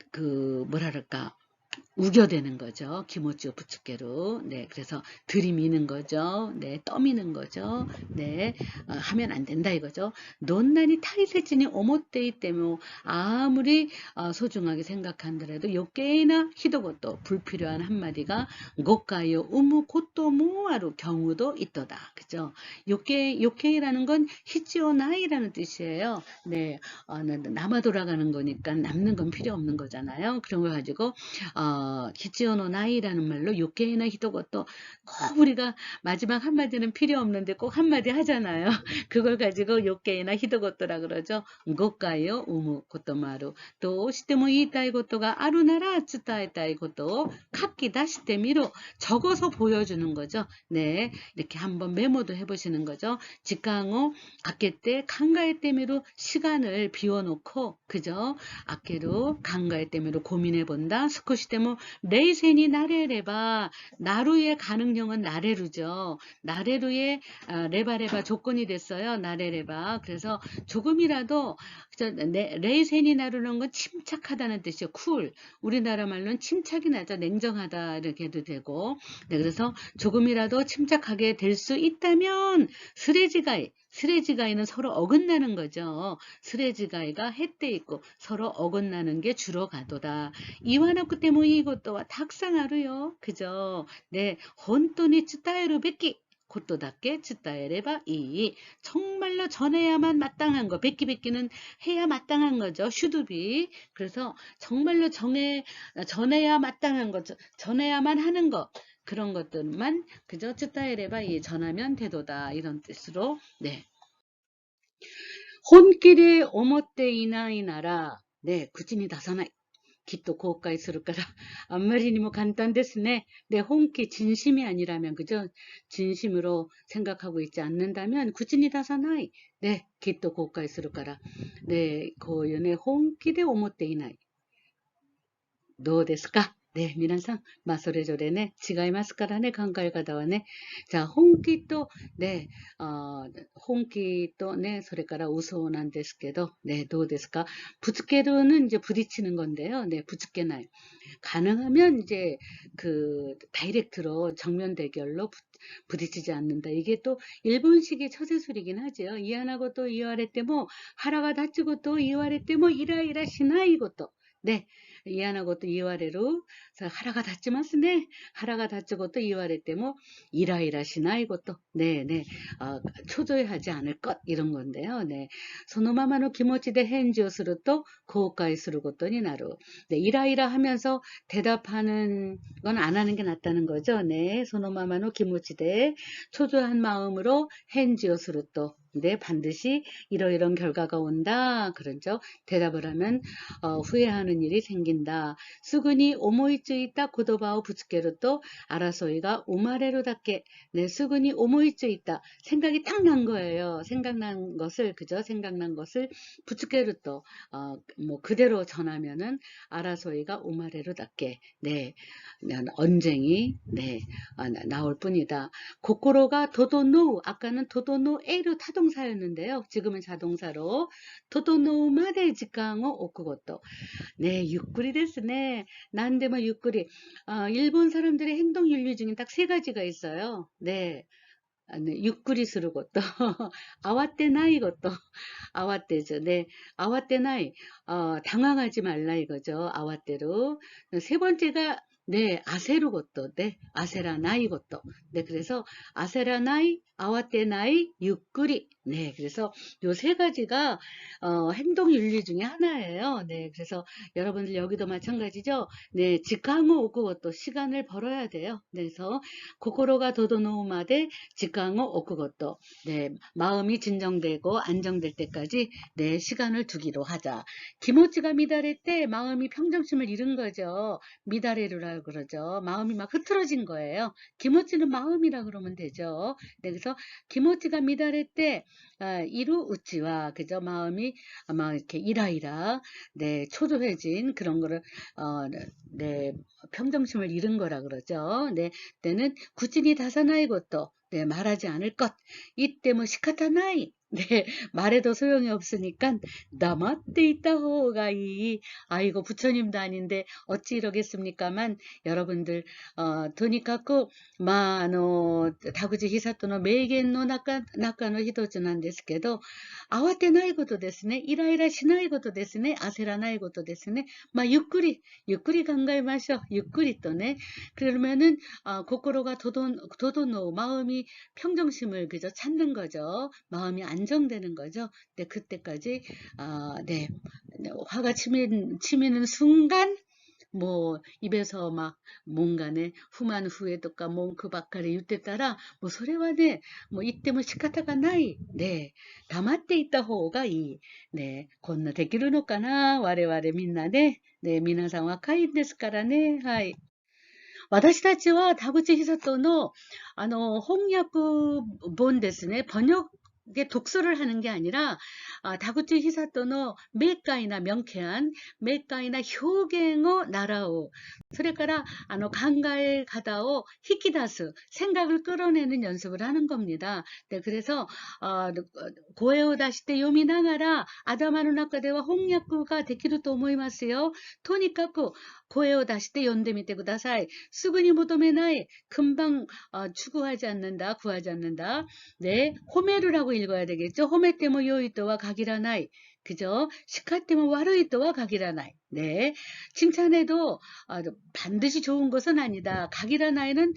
그 뭐랄까 우겨대는 거죠. 기모치오 부츠게로. 네, 그래서 들이미는 거죠. 네, 떠미는 거죠. 네, 하면 안 된다 이거죠. 논난이 타이세진이 오모테이 때문에 아무리 소중하게 생각한더라도 요게이나 히도고또 불필요한 한마디가 고가요 우무 고토모아루 경우도 있더다. 그죠? 요게이라는 건 히치오나이라는 뜻이에요. 네, 남아 돌아가는 거니까 남는 건 필요 없는 거잖아요. 그런 걸 가지고 히치오노 나이라는 말로 요케이나 히토고또 꼭 우리가 마지막 한마디는 필요 없는데 꼭 한마디 하잖아요. 그걸 가지고 요케이나 히토고토라 그러죠. 고가요 우무 고토마루 또 시테모 이이타이 고토가 아루나라 츠타에타이 고토 카키 다시테미로 적어서 보여주는 거죠. 네, 이렇게 한번 메모도 해보시는 거죠. 직강호 아케때 강가에 때미로 시간을 비워놓고 그죠? 아케로 강가에 때미로 고민해본다. 스코시테모 레이센이 나레레바 나루의 가능형은 나레루죠. 나레루의 레바레바 조건이 됐어요. 나레레바. 그래서 조금이라도 레이센이 나루는 건 침착하다는 뜻이요. 쿨. 우리나라 말로는 침착이 나죠. 냉정하다 이렇게 해도 되고. 네, 그래서 조금이라도 침착하게 될 수 있다면 스레지가이는 서로 어긋나는 거죠. 스레지가이가 햇대 있고 서로 어긋나는 게 주로 가도다. 이와나쿠 때문에 이것도와 탁상하루요. 그죠? 네, 혼돈이 츠타에루 베끼. 곧도답게 츠타에레바 이 정말로 전해야만 마땅한 거 베끼는 해야 마땅한 거죠. 슈두비. 그래서 정말로 전해야 마땅한 거 전해야만 하는 거 그런 것들만 그저 츠타에레바 이 전하면 되도다 이런 뜻으로 네. 혼길에 오모때 이나이 나라 네 구진이 다사나이 기또 고가이するから 앞말이니 간단ですね. 네, 혼기 진심이 아니라면 그죠? 진심으로 생각하고 있지 않는다면 구진이 다사나이. 네, 기또 고가이 するから. 네, 고연의 혼기대 오모때 이나이. どうですか? 네, 皆さん、それぞれね、違いますからね、考え方はね。じゃあ、本気と、ね、本気とね、それから嘘なんですけど、네, どうですか? 부츠케루는 이제 부딪히는 건데요. 네, 부츠케나요. 가능하면 이제 다이렉트로 정면 대결로 부딪히지 않는다. 이게 또 일본식의 처세술이긴 하죠. 이안하고 또 이와레 때뭐 하라가 다치고 또 이와레 때뭐 이라이라 시나이고 또 네, 이안하고 또 이와레로 하라가 닿지마스네. 하라가 닿치고 또 이와레 때뭐 이라이라 시나이고 또 네네 초조해하지 않을 것 이런 건데요. 네, そのままの気持ちで返事をすると後悔することになる. 네, 이라이라 하면서 대답하는 건 안 하는 게 낫다는 거죠. 네, そのままの気持ちで 초조한 마음으로返事をすると네, 반드시 이러이런 결과가 온다. 그렇죠. 대답을 하면 후회하는 일이 생긴다. 수근이 오모이쯔이다 고도바오 부츠케로 또 아라소이가 오마레로답게 네, 수근이 오모이쯔이다. 생각이 딱 난 거예요. 생각난 것을 그죠? 생각난 것을 부츠케로 또 뭐 그대로 전하면은 아라소이가 오마레로답게 네, 언쟁이 네 나올 뿐이다. 고코로가 도도노 아까는 도도노에로 타동사였는데요. 지금은 자동사로 도도노마데 직강어 오쿠고또 네, 유꾸리 데스네. 난데뭐 유꾸리. 일본 사람들의 행동 윤리 중에 딱 세 가지가 있어요. 네. 네, 유꾸리 스루 것도 아와떼 나이 것도 아와떼죠. 네, 아와떼 나이 당황하지 말라 이거죠. 아와떼로 세 번째가 네, 아세루 것도 네, 아세라 나이 것도 네, 그래서 아세라 나이, 아와떼 나이, 유꾸리 네, 그래서 요 세 가지가 행동 윤리 중에 하나예요. 네, 그래서 여러분들 여기도 마찬가지죠. 네, 직항을 오고 것도 시간을 벌어야 돼요. 그래서 고코로가 도도노마데 직강을 오고 것도 네, 마음이 진정되고 안정될 때까지 네, 시간을 두기로 하자. 기모치가 미다레 때 마음이 평정심을 잃은 거죠. 미다레루라고 그러죠. 마음이 막 흐트러진 거예요. 기모치는 마음이라 그러면 되죠. 네, 그래서 기모치가 미다레 때 이루 우치와 그죠. 마음이 아마 이렇게 이라이라 네, 초조해진 그런 거를 네, 평정심을 잃은 거라 그러죠. 네, 때는 구진이 다사나이 것도 네, 말하지 않을 것. 이때 뭐 시카타나이. 네, 말해도 소용이 없으니까 남아떼 있다 호가 이 아이고 부처님도 아닌데 어찌 이러겠습니까만 여러분들 도니까쿠 다구지 히사토노 메이겐노 나카노 히토츠なんですけど 아와떼 나이 것도ですね 이라이라 시나이 것도ですね 아세라 나이 것도ですね 유꾸리考えましょう 유꾸리 또 네 그러면은 고코로가 도도노 마음이 평정심을 그저 찾는 거죠. 마음이 안정되는 거죠. 네, 그때까지 네, 화가 치미는 순간 뭐 입에서 막 뭔가네 후만 후에とか文句ばっかり言ってたら、もうそれはね、もう言っても仕方がない。ね、黙っていた方がいい。ね、こんなできるのかな我々みんなね。ね、皆さん若いんですからね。はい。私たちは田口久人の翻訳本ですね。번역의 독서를 하는 게 아니라 다구치 히사토의 매가이나 명쾌한 매가이나 효갱의 나라오 それから 강가에 가다오 히키다스 생각을 끌어내는 연습을 하는 겁니다. 네, 그래서 고에오 다시때 요미나가라 아다마의 中では 翻訳が できると思いますよ。とにかく 고에오 다시때 연대 밑에 구다사이 수근이 무덤에나이 금방 추구하지 않는다, 구하지 않는다. 네, 호메르라고 읽어야 되겠죠. 호메 때문 요이토와 각이라나이. 그죠? 시카 때문 와르이토와 각이라나이. 네, 칭찬해도 반드시 좋은 것은 아니다. 각이라나이는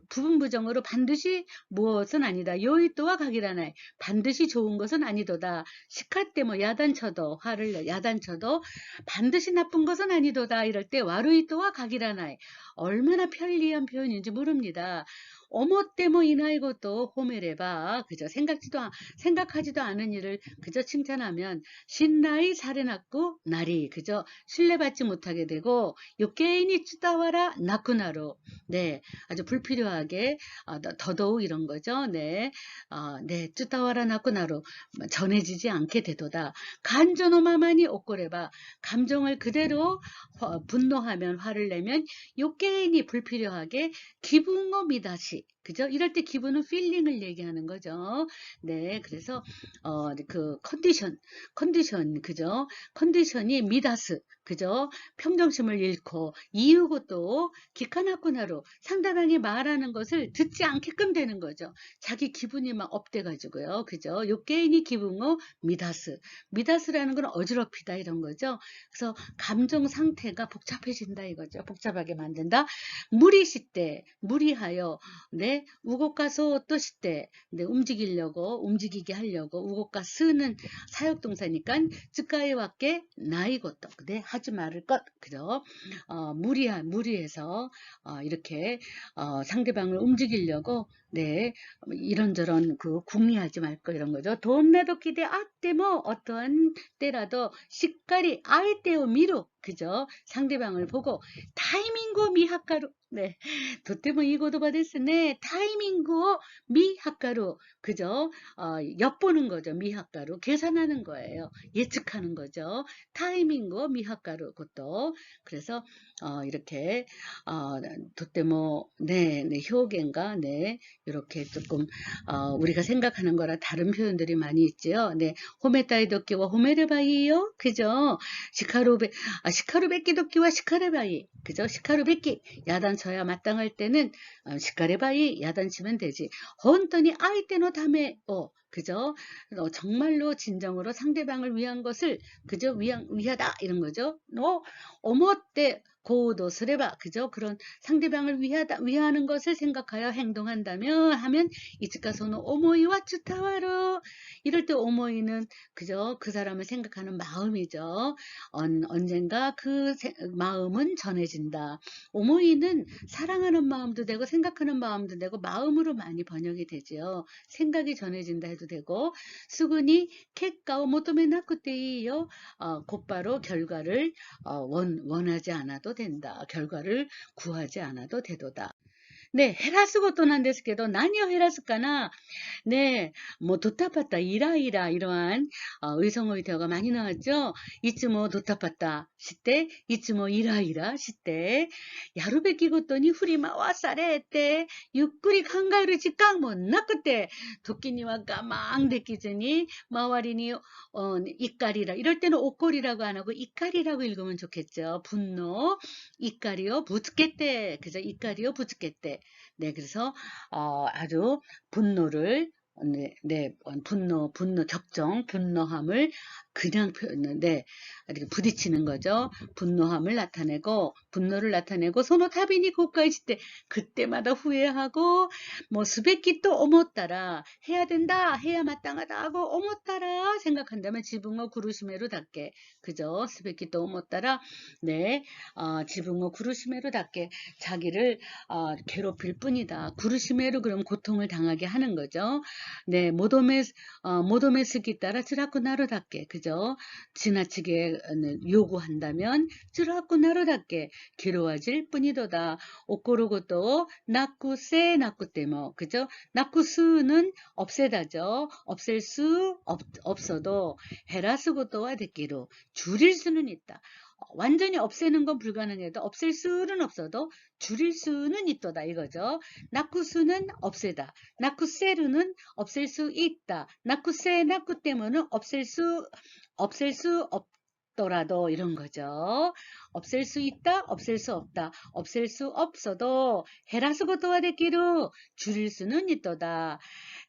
부분 부정으로 반드시 무엇은 아니다. 요이토와 각이라나이. 반드시 좋은 것은 아니도다. 시카 때문 야단쳐도 화를 야단쳐도 반드시 나쁜 것은 아니도다. 이럴 때 와르이토와 각이라나이. 얼마나 편리한 표현인지 모릅니다. 어머 때모 이나이것도 호메레바 그저 생각하지도 않은 일을 그저 칭찬하면 신나이 살해났고 날이 그저 신뢰받지 못하게 되고 요게인이 쯔다와라 나쿠나로 네 아주 불필요하게 더더욱 이런 거죠. 네, 네 쯔다와라 나쿠나로 전해지지 않게 되도다. 간조노마마니 오꼬레바 감정을 그대로 분노하면 화를 내면 요게인이 불필요하게 기분어 미다시 그죠? 이럴 때 기분은 feeling을 얘기하는 거죠. 네, 그래서 그 컨디션 그죠? 컨디션이 미다스 그죠? 평정심을 잃고 이유고 또 기카나쿠나로 상대방이 말하는 것을 듣지 않게끔 되는 거죠. 자기 기분이 막 업돼가지고요. 그죠? 요게인이 기분어 미다스라는 건 어지럽히다 이런 거죠. 그래서 감정 상태가 복잡해진다 이거죠. 복잡하게 만든다. 무리시때 무리하여 네 우고가서 또 시때 네 움직이게 하려고 우고가 쓰는 사역동사니까 쯔까이 왔게 나이 것도 네 하지 말을 것 그죠 무리해서 이렇게 상대방을 움직이려고 네 이런저런 그 궁리하지 말 거 이런 거죠. 돈나도 기대 아때 뭐 어떠한 때라도 시까리 아이때を 미루 그죠 상대방을 보고 타이밍고 미학가루 네, とってもいい言葉ですね. 타이밍고 미학가루 그죠? 엿보는 거죠. 미학가루 계산하는 거예요. 예측하는 거죠. 타이밍고 미학가루 그것도 그래서 이렇게 とっても 네, 네, 효견가 네, 이렇게 조금 우리가 생각하는 거랑 다른 표현들이 많이 있죠. 네, 호메타이 도끼와 호메르바이요. 그죠? 시카루베끼 도끼와 시카레바이. 그죠? 시카루베끼. 야단쳐야 마땅할 때는 시카레바이 야단치면 되지. 헌터니 아이테노 다메 그죠? 정말로 진정으로 상대방을 위한 것을 그저 위하다 이런 거죠. 어머때 고도 스레바 그죠? 그런 상대방을 위하는 것을 생각하여 행동한다면 하면 이츠카소노 오모이와 츠타와로 이럴 때 오모이는 그죠? 그 사람을 생각하는 마음이죠. 언젠가 그 마음은 전해진다. 오모이는 사랑하는 마음도 되고 생각하는 마음도 되고 마음으로 많이 번역이 되지요. 생각이 전해진다 해도 되고 수근이 캣가오 모토메 나쿠테이요 곧바로 결과를 원하지 않아도 된다. 결과를 구하지 않아도 되도다. 네, 헤라스고또 난ですけど 何を 헤라스까나 네, 뭐 도타파타 이라이라 이러한 의성어의 대화가 많이 나왔죠. 이츠모 도타파타 시때 이츠모 이라이라 시때 야루베키 고토니 후리마 와사레 때 유꾸리考える 時間もなくて時には我慢できずに 마와리니 이까리라 이럴 때는 오꼬리라고 안 하고 이까리라고 읽으면 좋겠죠. 분노 이까리요 부츠케때 그죠? 이까리요 부츠케때 네, 그래서 아주 분노를 네, 분노함을 그냥 표현인데 이렇게 부딪히는 거죠. 분노함을 나타내고 분노를 나타내고 소노타비니 고까이질 때 그때마다 후회하고 뭐 스베키 또 오모따라 해야 된다 해야 마땅하다 하고 오모따라 생각한다면 지붕어 구루시메로 닿게 그죠? 스베키 또 오모따라 네 지붕어 구루시메로 닿게 자기를 괴롭힐 뿐이다. 구루시메로 그럼 고통을 당하게 하는 거죠. 네 모도메 스기 따라 츠라쿠 나루답게 그죠? 지나치게 요구한다면 츠라쿠 나루답게 괴로워질 뿐이도다. 오코로고도 나쿠세 나쿠테모 그죠? 나쿠스는 없애다죠. 없앨 수 없어도 헤라스고도와 데키로 줄일 수는 있다. 완전히 없애는 건 불가능해도 없앨 수는 없어도 줄일 수는 있도다 이거죠. 나쿠스는 없애다. 나쿠세르는 없앨 수 있다. 나쿠세 나쿠 때문은 없앨 수 없더라도 이런 거죠. 없앨 수 있다. 없앨 수 없다. 없앨 수 없어도 헤라스고도와 데키로 줄일 수는 있도다.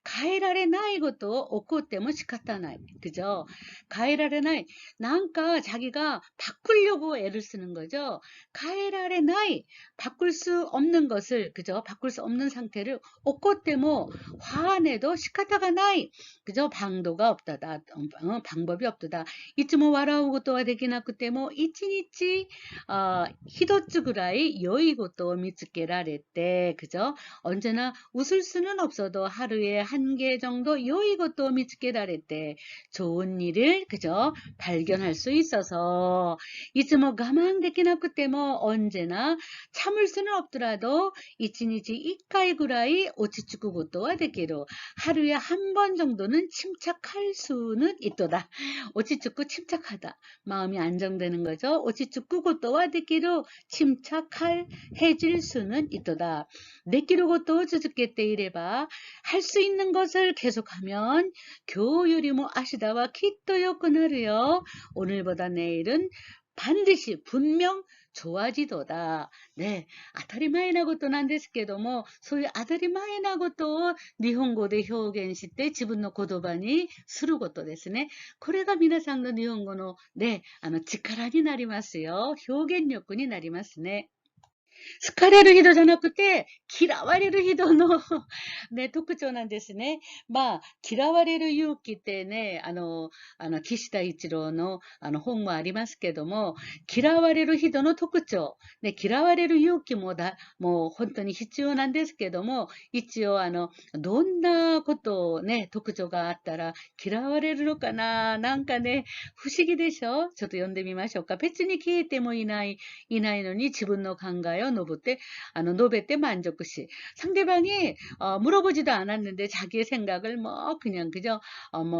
가해라레 나이 것도 없고 때문에 시카타나이 그죠? 가해라레 나이 난가 자기가 바꾸려고 애를 쓰는 거죠. 가해라레 나이 바꿀 수 없는 것을 그죠? 바꿀 수 없는 상태를 없고 때문에 화내도 시카타가 나이 그죠? 방도가 없다다 방법이 없다다. 이쯤 와라우 것도가 되기나그 때문에 이치니치 히도츠 구라이 요이 것도 미츠케라레때 그죠? 언제나 웃을 수는 없어도 하루에 한 개 정도 요이 것도 미츠케라레때 좋은 일을 그죠? 발견할 수 있어서 이쯤 가만 되기나그 때문에 언제나 참을 수는 없더라도 이치니치 이카이 구라이 오치츠쿠 것도가 되기로 하루에 한 번 정도는 침착할 수는 있도다. 오치츠쿠 침착하다. 마음이 안정되는 거죠. 오치츠쿠 것도와 되기로 침착할 해질 수는 있도다. 내기로 것도 주즈겠대 이래봐. 할 수 있는 것을 계속하면 교요리모 아시다와 키토요 그나르요. 오늘보다 내일은 반드시 분명 좋아지도다. 네, 아타리마에나 것도 난데스けども、そういう当たり前なことを日本語で表現して自分の言葉にすることですね。これが皆さんの日本語のね、力になりますよ。表現力になりますね。好かれる人じゃなくて、嫌われる人のね、特徴なんですね。まあ、嫌われる勇気ってね、岸田一郎の、本もありますけども、嫌われる人の特徴、ね、嫌われる勇気もう本当に必要なんですけども、一応、どんなことをね、特徴があったら嫌われるのかななんかね、不思議でしょちょっと読んでみましょうか。別に聞いてもいないのに自分の考えを述べて만족시. 상대방이, 물어보지도 않았는데 자기의 생각을 그냥, 그저,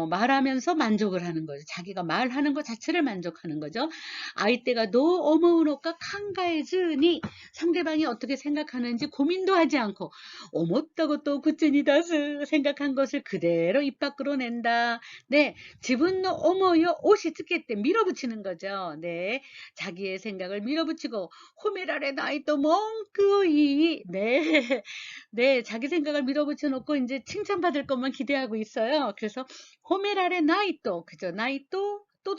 말하면서 만족을 하는 거죠. 자기가 말하는 것 자체를 만족하는 거죠. 아이때가 오모우노까 칸가에즈니 상대방이 어떻게 생각하는지 고민도 하지 않고, 오모다고 또 구찌니다스 생각한 것을 그대로 입 밖으로 낸다. 네. 지분노 오모요 옷이 듣게 때 밀어붙이는 거죠. 네. 자기의 생각을 밀어붙이고, 호메라레 나이 또 멍끄이. 네. 네. 자기 생각을 밀어붙여 놓고 이제 칭찬받을 것만 기대하고 있어요. 그래서 호메라레 나이 또, 그죠? 나이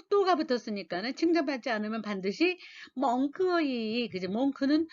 또가 붙었으니까는 칭찬받지 않으면 반드시 멍크이 그죠? 멍크는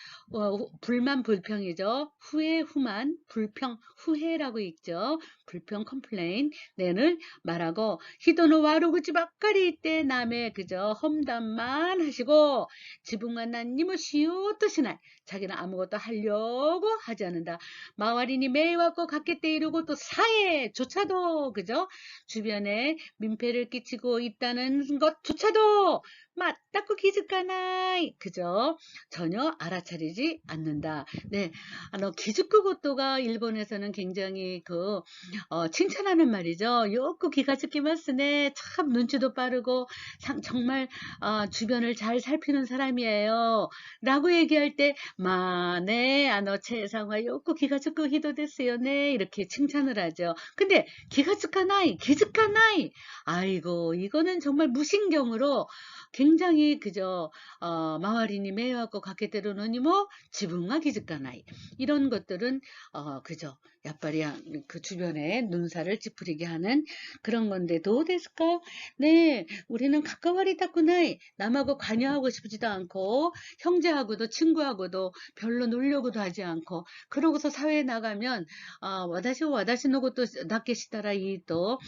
불만 불평이죠. 후회 후만 불평 후회라고 있죠. 불평 컴플레인 내는 말하고 히도노 와루구치 바까리 때 남의 그저 험담만 하시고 지붕만 난님을 시오토시날 자기는 아무것도 하려고 하지 않는다. 마와리니 매와고 갖겠대 이러고 또 사회조차도 그죠? 주변에 민폐를 끼치고 있다는 것조차도 맞다고 기죽하나이 그죠? 전혀 알아차리지 않는다. 네, 기죽고 고토가 일본에서는 굉장히 칭찬하는 말이죠. 요코 기가츠키마스네. 참 눈치도 빠르고 정말 주변을 잘 살피는 사람이에요. 라고 얘기할 때 네, 세상과 요코 기가츠쿠 히도 됐어요. 네, 이렇게 칭찬을 하죠. 근데 기가츠카나이, 기즈카나이. 아이고, 이거는 정말 무신경으로 굉장히 그저 마와리니 매화고 갖게 되로노니 뭐 지분과 기즈카나이 이런 것들은 그저 やっぱり그 주변에 눈살을 찌푸리게 하는 그런 건데, 도데스까? 네, 우리는 가까워리 타쿠나이. 남하고 관여하고 싶지도 않고, 형제하고도 친구하고도 별로 놀려고도 하지 않고, 그러고서 사회에 나가면, 와다시の 것도 낫게 시다라 이또,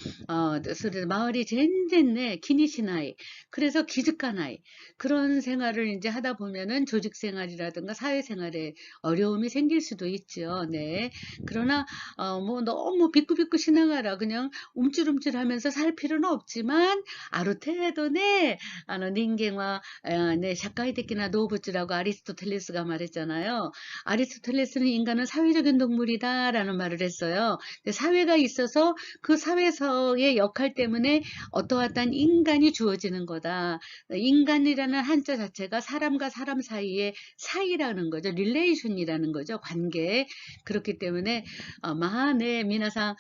それで周り 젠젠네, 기니시나이. 그래서 기죽가나이. 그런 생활을 이제 하다 보면은 조직 생활이라든가 사회 생활에 어려움이 생길 수도 있죠. 네. 그러나 뭐 너무 비꾸비꾸 신앙하라 그냥 움찔움찔하면서 살 필요는 없지만 아루테도 네, 닌겐과 네, 샤카이테키나 노부츠라고 아리스토텔레스가 말했잖아요. 아리스토텔레스는 인간은 사회적인 동물이다라는 말을 했어요. 근데 사회가 있어서 그 사회에서의 역할 때문에 어떠한 인간이 주어지는 거다. 인간이라는 한자 자체가 사람과 사람 사이의 사이라는 거죠. 릴레이션이라는 거죠. 관계. 그렇기 때문에 마네 미나상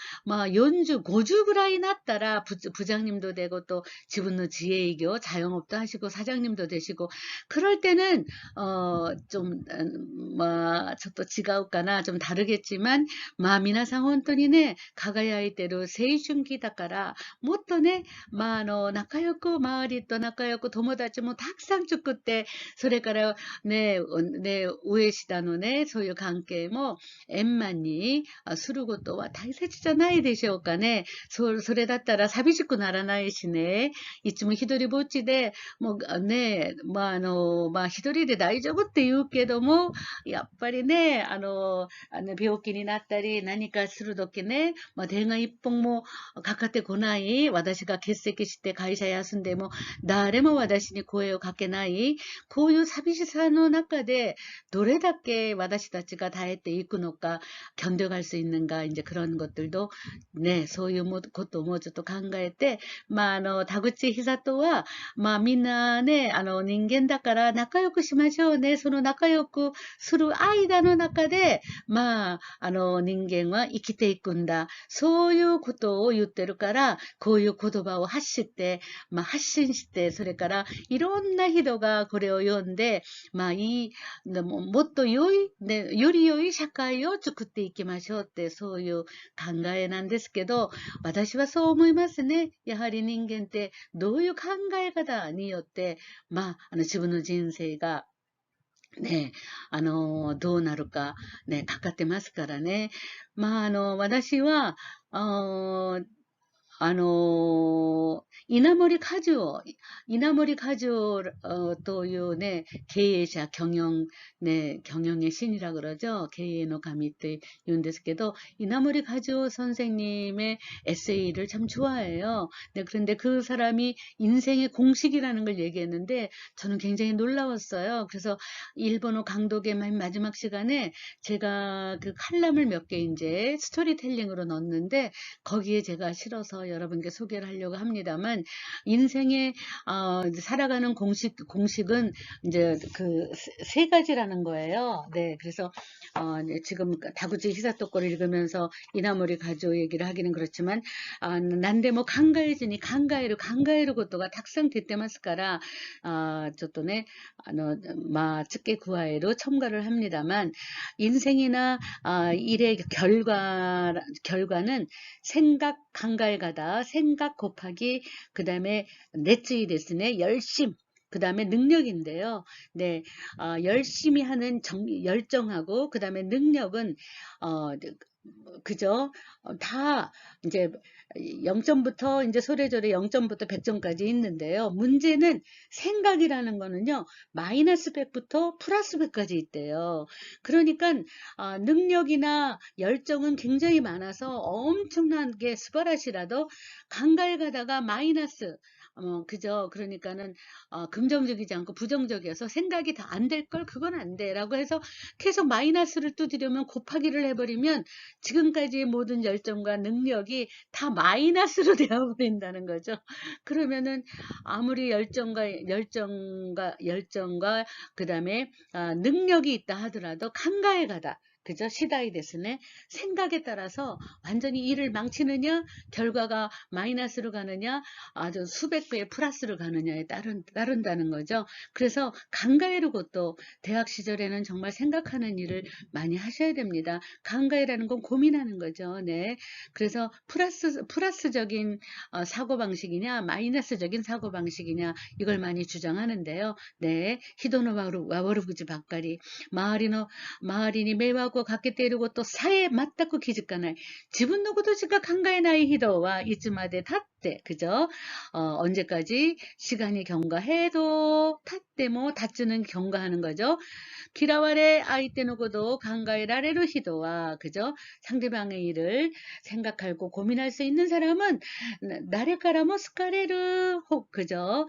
연주 고주ぐらい 났다라 부장님도 되고 또 지분의 지혜이교 자영업도 하시고 사장님도 되시고 그럴 때는 저도 지가울까나 좀 다르겠지만 미나상 혼돈이네 가가야이 때로 세이춘기だから もっとね、仲良く、周りと仲良く、友達もたくさん作って、それからね、上下のね、そういう関係も円満にすることは大切じゃないでしょうかね。それだったら寂しくならないしね。いつも一人ぼっちで、もうね、一人で大丈夫って言うけども、やっぱりね、病気になったり何かするときね、電話一本もかかってこない。私が欠席して会社休んでも誰も私に声をかけない。こういう寂しさの中でどれだけ私たちが耐えていくのか、견뎌갈 수 있는가, 이제 그런 것들도, 네, そういうこともちょっと考えて、田口久人は、みんなね、人間だから仲良くしましょうね。その仲良くする間の中で、人間は生きていくんだ。そういうことを言ってるから、こういう言葉を発して、発信して、それからいろんな人がこれを読んで、もっと良い、ね、より良い社会を作っていきましょうって、そういう考えなんですけど、私はそう思いますね。やはり人間ってどういう考え方によって、自分の人生がね、どうなるか、ね、かかってますからね。私は、稲盛和夫というね、経営者、경영의 신이라 그러죠.経営の 神って言うんですけど,稲盛 가즈오 선생님의 에세이를 참 좋아해요. 네, 그런데 그 사람이 인생의 공식이라는 걸 얘기했는데, 저는 굉장히 놀라웠어요. 그래서 일본어 강독의 맨 마지막 시간에 제가 그 칼럼을 몇 개 이제 스토리텔링으로 넣었는데, 거기에 제가 실어서 여러분께 소개를 하려고 합니다만, 인생의 살아가는 공식은 이제 그 세 가지라는 거예요. 네, 그래서 지금 다구치 히사토 거를 읽으면서 이나모리 가조 얘기를 하기는 그렇지만, 난데모 강가해지니 강가에ることがたくさん出てますから、ちょっとね、쉽게 구하에로 첨가를 합니다만, 인생이나 일의 결과는 생각 강가에 가다, 생각 곱하기 그 다음에 넷츠이 데스네, 열심, 그 다음에 능력인데요. 네, 열심히 하는 열정하고 그 다음에 능력은 그죠? 다 이제 0점부터 이제 소래저래 0점부터 100점까지 있는데요. 문제는 생각이라는 거는요. 마이너스 100부터 플러스 100까지 있대요. 그러니까 능력이나 열정은 굉장히 많아서 엄청나게 스바라시라도 강가에 가다가 마이너스 그죠? 그러니까는 긍정적이지 않고 부정적이어서 생각이 다 안 될 걸 그건 안 돼라고 해서 계속 마이너스를 뚜드리면 곱하기를 해버리면 지금까지의 모든 열정과 능력이 다 마이너스로 되어버린다는 거죠. 그러면은 아무리 열정과 그 다음에 능력이 있다 하더라도 강가에 가다. 그죠? 시다이 데스네. 생각에 따라서 완전히 일을 망치느냐, 결과가 마이너스로 가느냐, 아주 수백 배의 플러스로 가느냐에 따른다는 거죠. 그래서 간가에로 것도 대학 시절에는 정말 생각하는 일을 많이 하셔야 됩니다. 간가에라는 건 고민하는 거죠. 네. 그래서 플러스적인 사고방식이냐, 마이너스적인 사고방식이냐, 이걸 많이 주장하는데요. 네. 히도노 와버르구지 바까리. 마을이니 매화고 갖게 때리고 또 사에 맞다고 기집가나이. 지분 노고도 지가 간가에 나이 히도와 이츠마데 탔대. 그죠? 언제까지 시간이 경과해도 탔대 뭐 닷즈는 경과하는 거죠. 기라와레 아이떼노고도 간가에 라레로 히도와 그죠? 상대방의 일을 생각하고 고민할 수 있는 사람은 나레까라모 스카레르 그죠?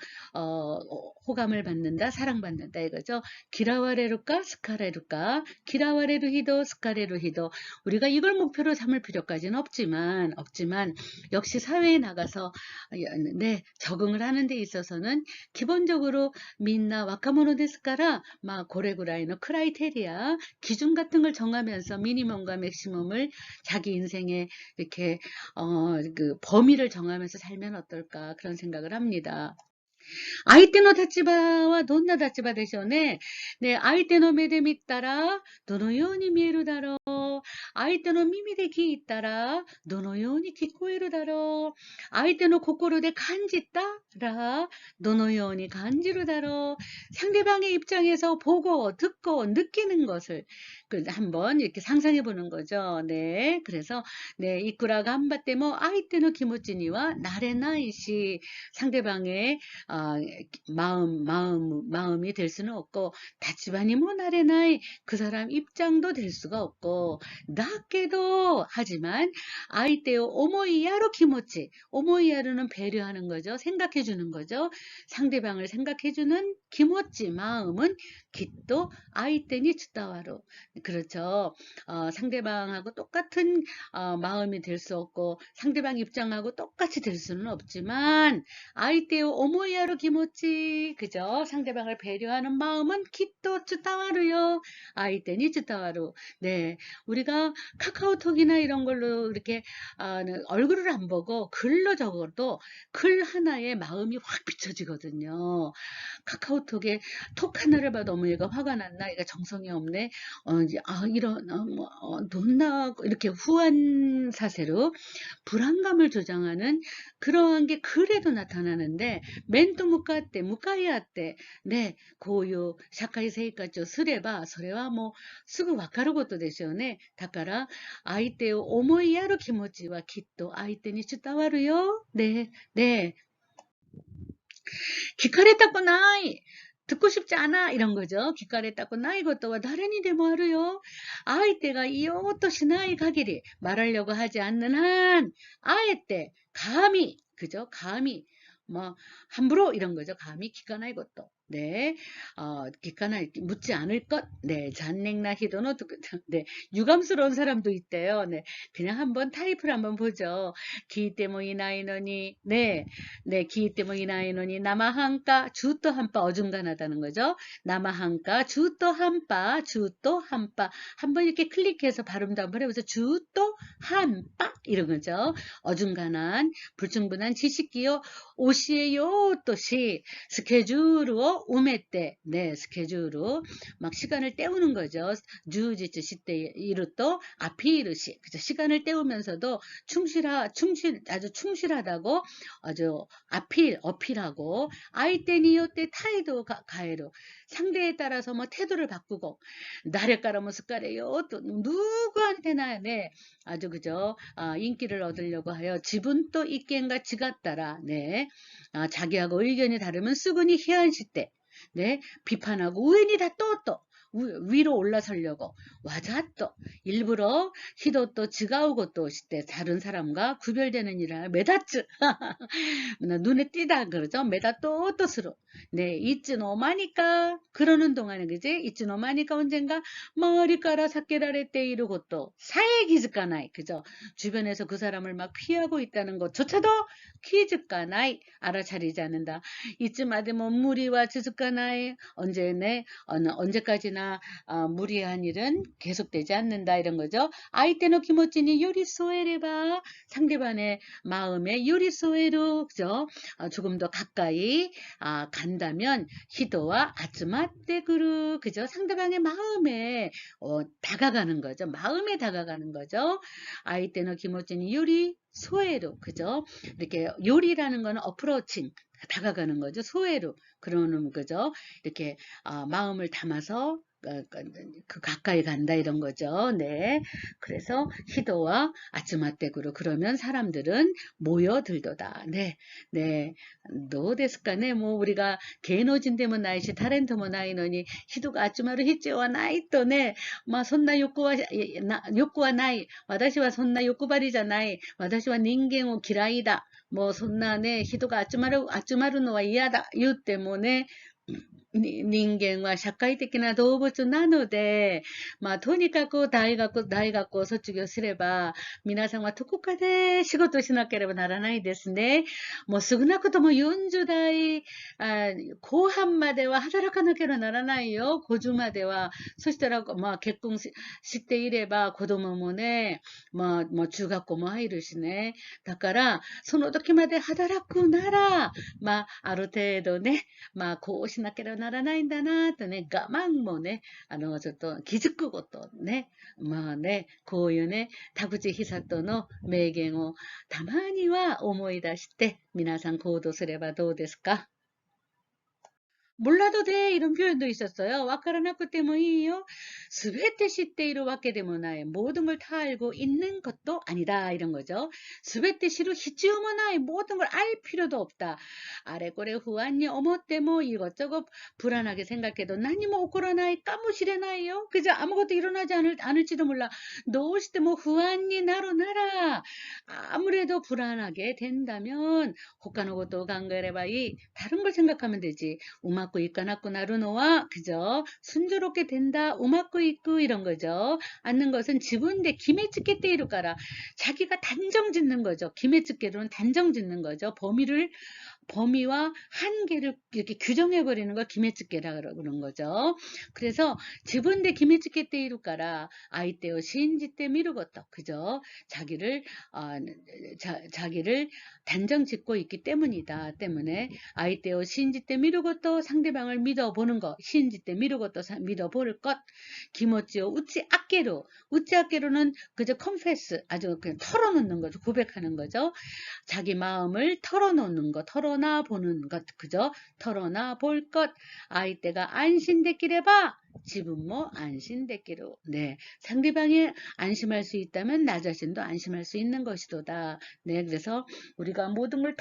호감을 받는다, 사랑받는다 이거죠. 기라와레루까 스카레루까 기라와레루 히도 스카레루 히도 우리가 이걸 목표로 삼을 필요까지는 없지만 역시 사회에 나가서 네, 적응을 하는 데 있어서는 기본적으로 민나 와카모노 데스까라 막 고레구라이노 크라이테리아 기준 같은 걸 정하면서 미니멈과 맥시멈을 자기 인생에 이렇게 그 범위를 정하면서 살면 어떨까 그런 생각을 합니다. 相手の立場はどんな立場でしょうね。ね、相手の目で見たらどのように見えるだろう。相手の心で感じたらどのように感じるだろう。 상대방의 입장에서 보고 듣고 느끼는 것을 한번 이렇게 상상해 보는 거죠. 네. 그래서 네, 이쿠라 간바떼모 아이테노 기모찌니와 나레나이시 상대방의 마음이 될 수는 없고, 다치바니 뭐 나레나이 그 사람 입장도 될 수가 없고, 낮게도 하지만 아이테오 오모이야로 키모치, 오모이야로는 배려하는 거죠. 생각해 주는 거죠. 상대방을 생각해 주는 키모치 마음은 기또 아이테니 츠다와로 그렇죠. 상대방하고 똑같은 마음이 될 수 없고 상대방 입장하고 똑같이 될 수는 없지만 아이테오 오모이야로 기모치 그죠? 상대방을 배려하는 마음은 기또 츠다와루요. 아이테니 츠다와루. 네, 우리가 카카오톡이나 이런 걸로 이렇게 얼굴을 안 보고 글로 적어도 글 하나에 마음이 확 비춰지거든요. 카카오톡에 톡 하나를 봐도 어머 얘가 화가 났나 얘가 정성이 없네 이제 이런 돈나 이렇게 후한 사세로 불안감을 조장하는 그러한 게 글에도 나타나는데 멘토 무카이아 때 네, 고유 샤카이 세이카죠 스레바 소레와 뭐 쓰고 와카루 것도 되시오네. だから相手を思いやる 気持ちは きっと 相手に 伝わるよ. 네, 네. 聞かれたくない 듣고 싶지 않아 이런 거죠. 聞かれたくないことは 誰にでもあるよ. 아이때가 이요또 시나이 가기리 말하려고 하지 않는 한 아이때 감히 그죠? 감히 뭐 함부로 이런 거죠. 감히 기가나이 것도. 네, 기가나이 묻지 않을 것. 네, 잔냉나 히도노 네, 유감스러운 사람도 있대요. 네, 그냥 한번 타입을 한번 보죠. 기 때문에 나이너니 네, 네, 기 때문에 나이너니 나마한가 주또 한바 어중간하다는 거죠. 나마한가 주또 한바 한번 이렇게 클릭해서 발음도 한번 해보세요. 주또 한바 이런 거죠. 어중간한 불충분한 지식기요. 오시에요 또시 스케줄로 우메때 네 스케줄로 막 시간을 때우는 거죠. 주지츠 시때 이루또 아피르시 그죠. 시간을 때우면서도 아주 충실하다고 아주 어필하고 아이때니요 때 타이도 가에로 상대에 따라서 뭐 태도를 바꾸고 나래까라 모스까래요 또 누구한테나 네 아주 그죠. 인기를 얻으려고 하여 지분 또 있겐가 지갔다라 네 자기하고 의견이 다르면 쓰구니 희한시대 네 비판하고 우연히 다 또 위로 올라서려고 와자또 일부러 히도또 지가오고 또 시대 다른 사람과 구별되는 일을 메다츠 눈에 띄다 그러죠. 메다 또스로 네 이츠노마니까 그러는 동안에 그지 이츠노마니까 언젠가 머리카락 사케라레 때 이러고 또 사에 기즈까나이 그죠. 주변에서 그 사람을 막 피하고 있다는 것조차도 키즈까나이 알아차리지 않는다. 이쯤 아데 뭐 무리와 지즈까나이 언제까지나 무리나 무리한 일은 계속되지 않는다 이런 거죠. 아이테노 기모찌니 요리소에레바 상대방의 마음에 요리소에로 그죠? 조금 더 가까이 간다면 히도와 아츠마떼그루 그죠? 상대방의 마음에 다가가는 거죠. 마음에 다가가는 거죠. 아이테노 기모찌니 요리 소외로 그죠? 이렇게 요리라는 거는 어프로칭 다가가는 거죠. 소외로 그러는 거죠. 이렇게 마음을 담아서 그 가까이 간다 이런 거죠. 네. 그래서 히도와 아츠마떼구로 그러면 사람들은 모여들도다. 네. 네. 노데스까네 뭐 우리가 게노진데모 나이시 타렌토모 나이노니 히도가 아츠마루 히치와 나이토네 마 손나 욕구와 나이 와다시와 손나 욕구바리자 나이 와다시와 닌겐を 嫌いだもうそんなね、人が集まるのは嫌だ言ってもね、人間は社会的な動物なので、とにかく大学を卒業すれば、皆さんはどこかで仕事しなければならないですね。もう少なくとも40代後半までは働かなければならないよ。50までは。そしたら、結婚していれば、子供もね、中学校も入るしね。だから、その時まで働くなら、ある程度ね、こうしなければならないんだなとね、我慢もね、ちょっと気づくことね。こういうね、田口久人の名言をたまには思い出して、皆さん行動すればどうですか？ 몰라도 돼 이런 표현도 있었어요. 와카라나쿠테모이요. 全て 知っている わけでもない. 모든 걸 다 알고 있는 것도 아니다 이런 거죠. 全て 知る 必要もない. 모든 걸 알 필요도 없다. 아래꼬래 후안이 어머때모 이것저것 불안하게 생각해도何も 起こらない かもしれないよ. 그죠? 아무것도 일어나지 않을지도 몰라. どうしても 후안이 나로 나라. 아무래도 불안하게 된다면 他のことを考えればいい. 다른 걸 생각하면 되지. 우마쿠 이까나쿠 나루노와 그죠? 순조롭게 된다. 우마쿠 이쿠 이런 거죠. 않는 것은 지분대 기메츠케테이루까라 자기가 단정 짓는 거죠. 기메츠케로는 단정 짓는 거죠. 범위와 한계를 이렇게 규정해버리는 걸 기메츠케라 그러는 거죠. 그래서 지분대 기메츠케테 이루까라 아이테오 신지테 미루것도 그죠? 자기를 단정 짓고 있기 때문에 아이테오 신지테 미루것도 상대방을 믿어보는 것 신지테 미루것도 믿어볼 것 기모찌오 우찌 아깨로는 그저 컨페스 아주 그냥 털어놓는 거죠. 고백하는 거죠. 자기 마음을 털어놓는 것, 털어놔 보는 것, 그죠? 털어놔 볼 것, 아이때가 안심되기래봐, 지분모 안심되기로. 네. 상대방이 안심할 수 있다면 나 자신도 안심할 수 있는 것이도다. 네. 그래서 우리가 모든 걸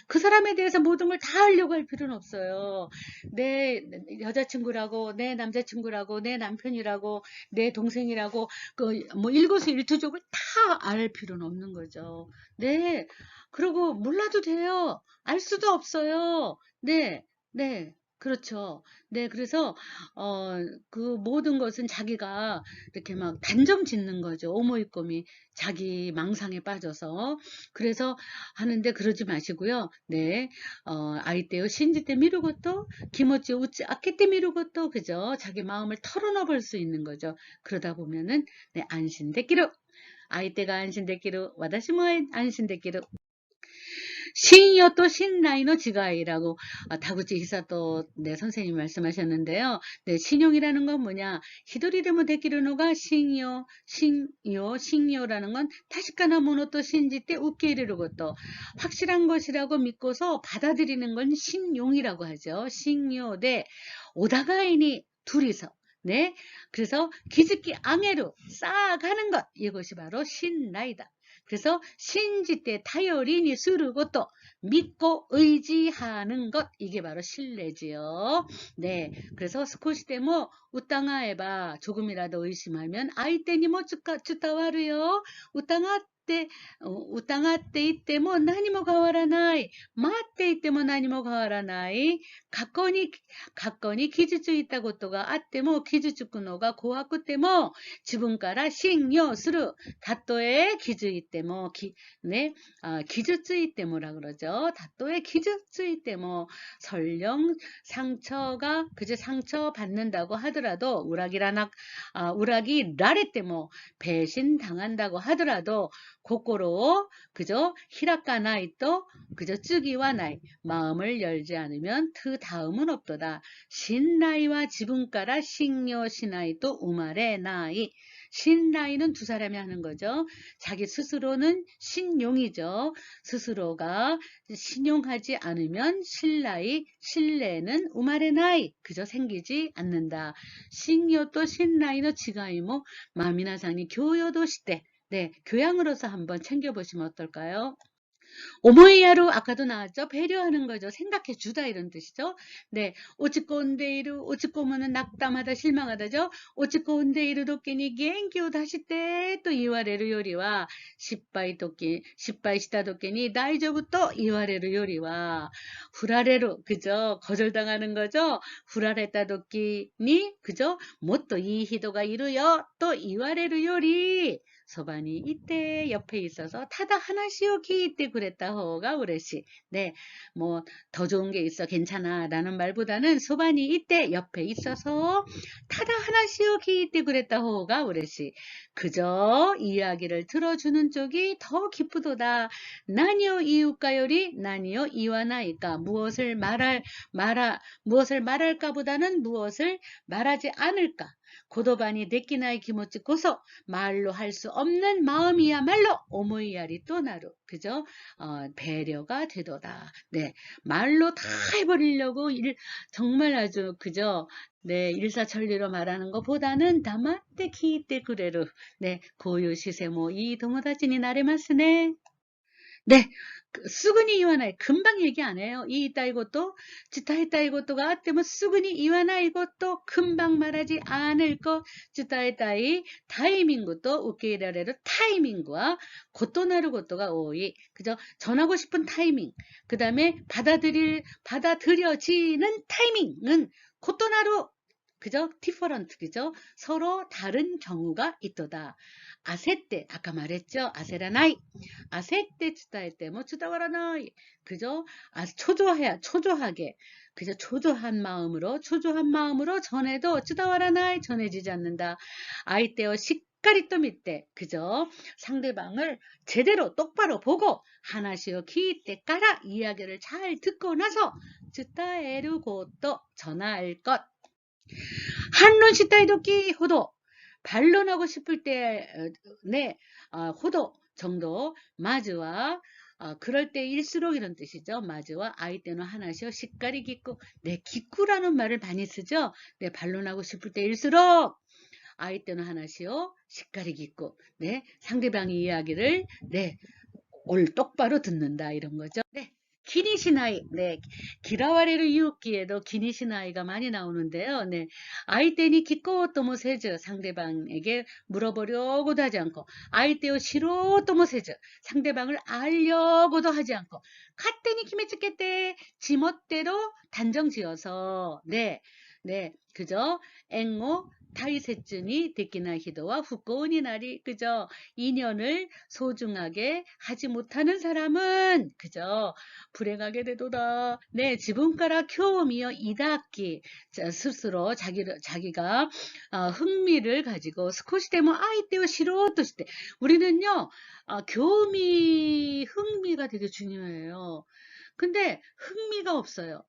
그 사람에 대해서 모든 걸 다 하려고 할 필요는 없어요. 내 여자친구라고, 내 남자친구라고, 내 남편이라고, 내 동생이라고, 일거수일투족을 다 알 필요는 없는 거죠. 네. 그리고 몰라도 돼요. 알 수도 없어요. 네, 네, 그렇죠. 네, 그래서, 그 모든 것은 자기가 이렇게 막 단정 짓는 거죠. 오모이꼬미 자기 망상에 빠져서. 그래서 하는데 그러지 마시고요. 네, 아이때요. 신지 때 미루고또, 기모찌 우찌 아케 때 미루고또, 그죠? 자기 마음을 털어놔 볼 수 있는 거죠. 그러다 보면은, 네, 안심되기로. 아이때가 안심되기로, 와다시모 안심되기로. 신이요 또 신라이노 지가이라고 다구치 히사토 네, 선생님 말씀하셨는데요. 네, 신용이라는 건 뭐냐? 히도리데모 데키르노가 신요라는 건 타시카나 모노 또 신지 때 웃게이르는 것도 확실한 것이라고 믿고서 받아들이는 건 신용이라고 하죠. 신요대 오다가이니 둘이서 네, 그래서 기즈키 앙해로 쌓아가는 것 이것이 바로 신라이다. 그래서 신지 때 타요리니 쓰르 것도 믿고 의지하는 것 이게 바로 신뢰지요. 네, 그래서 스코시데모 우땅아에바 조금이라도 의심하면 아이때니 뭐 주타와르요. 우땅아 って疑っていっても何も変わらない。待っていても何も変わらない。過去に傷ついたことがあっても、傷つくのが怖くても、自分から信用する。たとえ傷ついても、네,傷ついても라 그러죠.たとえ傷ついても, 설령 그저 상처받는다고 하더라도, 우락이 라레 때 뭐, 배신당한다고 하더라도, 고코로, 그저, 히라카 나이 또, 그저, 쯔기와 나이, 마음을 열지 않으면 그 다음은 없도다. 신나이와 지분가라 신요 신나이 또 우말의 나이. 신나이는 두 사람이 하는 거죠. 자기 스스로는 신용이죠. 스스로가 신용하지 않으면 신뢰는 우말의 나이. 그저 생기지 않는다. 신요 또 신나이의 지가이모 마미나상이 교요도 시대. 네, 교양으로서 한번 챙겨보시면 어떨까요? 오모이야루 아까도 나왔죠. 배려하는 거죠. 생각해 주다 이런 뜻이죠. 네, 오치코운데이루 오치코무는 낙담하다 실망하다죠. 오치코운데이루 도끼니 겐기오 다시 때 또 이와레루 요리와失敗した도끼니 다이저부터 이와레루 요리와 후라레루 그죠. 거절당하는 거죠. 후라레타 도끼니 그죠. 뭐 또 이 히도가 이루요 또 이와레루 요리 소반이 이때 옆에 있어서 타다 하나시오키 이때 그랬다 호가 우레시. 네, 뭐 더 좋은 게 있어 괜찮아 라는 말보다는 소반이 이때 옆에 있어서 타다 하나시오키 이때 그랬다 호가 우레시. 그저 이야기를 들어주는 쪽이 더 기쁘도다. 나니요 이웃가요리 나니요 이와나이까 무엇을 말할까 보다는 무엇을 말하지 않을까. 고도반이 데키나이 기모치 고소 말로 할 수 없는 마음이야말로 오모이야리 또 나루 그죠? 배려가 되도다. 네, 말로 다 해버리려고 정말 아주 그죠? 네, 일사천리로 말하는 것보다는 다마떼 키이떼 그래루 네, 고유시세모 이 도모다치니 나레마스네. 네, 수근이 이와나이 금방 얘기 안 해요. 이있다 이것도 지타했다 이것도가 아때면 수근이 이와나 이것도 금방 말하지 않을 것 지타했다이 타이밍구도 우케이라레로 타이밍과 곧도 나루 것도가 오이 그죠? 전하고 싶은 타이밍 그 다음에 받아들여지는 타이밍은 곧도 나루 그죠? 디퍼런트 그죠? 서로 다른 경우가 있도다. 아세때 아까 말했죠? 아세라나이 아세때 주다할 때 뭐 주다와라나이 그죠? 초조하게 그죠? 초조한 마음으로 전해도 주다와라나이 전해지지 않는다. 아이때어 시까리 또 밑때 그죠? 상대방을 제대로 똑바로 보고 하나시오 키때 까라 이야기를 잘 듣고 나서 주다에르고 또 전할 것 한론 시타이도끼 호도 반론하고 싶을 때 네, 호도 정도 마즈와 그럴 때일수록 이런 뜻이죠. 마즈와 아이때는 하나시오 시까리 기꾸 네, 기꾸라는 말을 많이 쓰죠. 네, 반론하고 싶을 때일수록 아이때는 하나시오 시까리 기꾸 네, 상대방의 이야기를 네, 똑바로 듣는다 이런 거죠. 네. 기니시나이, 네, 기라와레르 유기에도 기니시나이가 많이 나오는데요. 네, 아이때니 기꺼워또모 세즈 상대방에게 물어보려고도 하지 않고, 아이때요 싫어또모 세즈 상대방을 알려고도 하지 않고, 카테니 키메츠케때 지멋대로 단정지어서, 네, 그죠? 앵오 타이세츠니 데키나 히도와 후코우니 나리 그죠? 인연을 소중하게 하지 못하는 사람은 그죠? 불행하게 되도다. 네, 지분가라 교미여 이다키 스스로 자기가 흥미를 가지고 스코시데모 아이때요 싫어 또 시대 우리는요 흥미가 되게 중요해요. 근데 흥미가 없어요.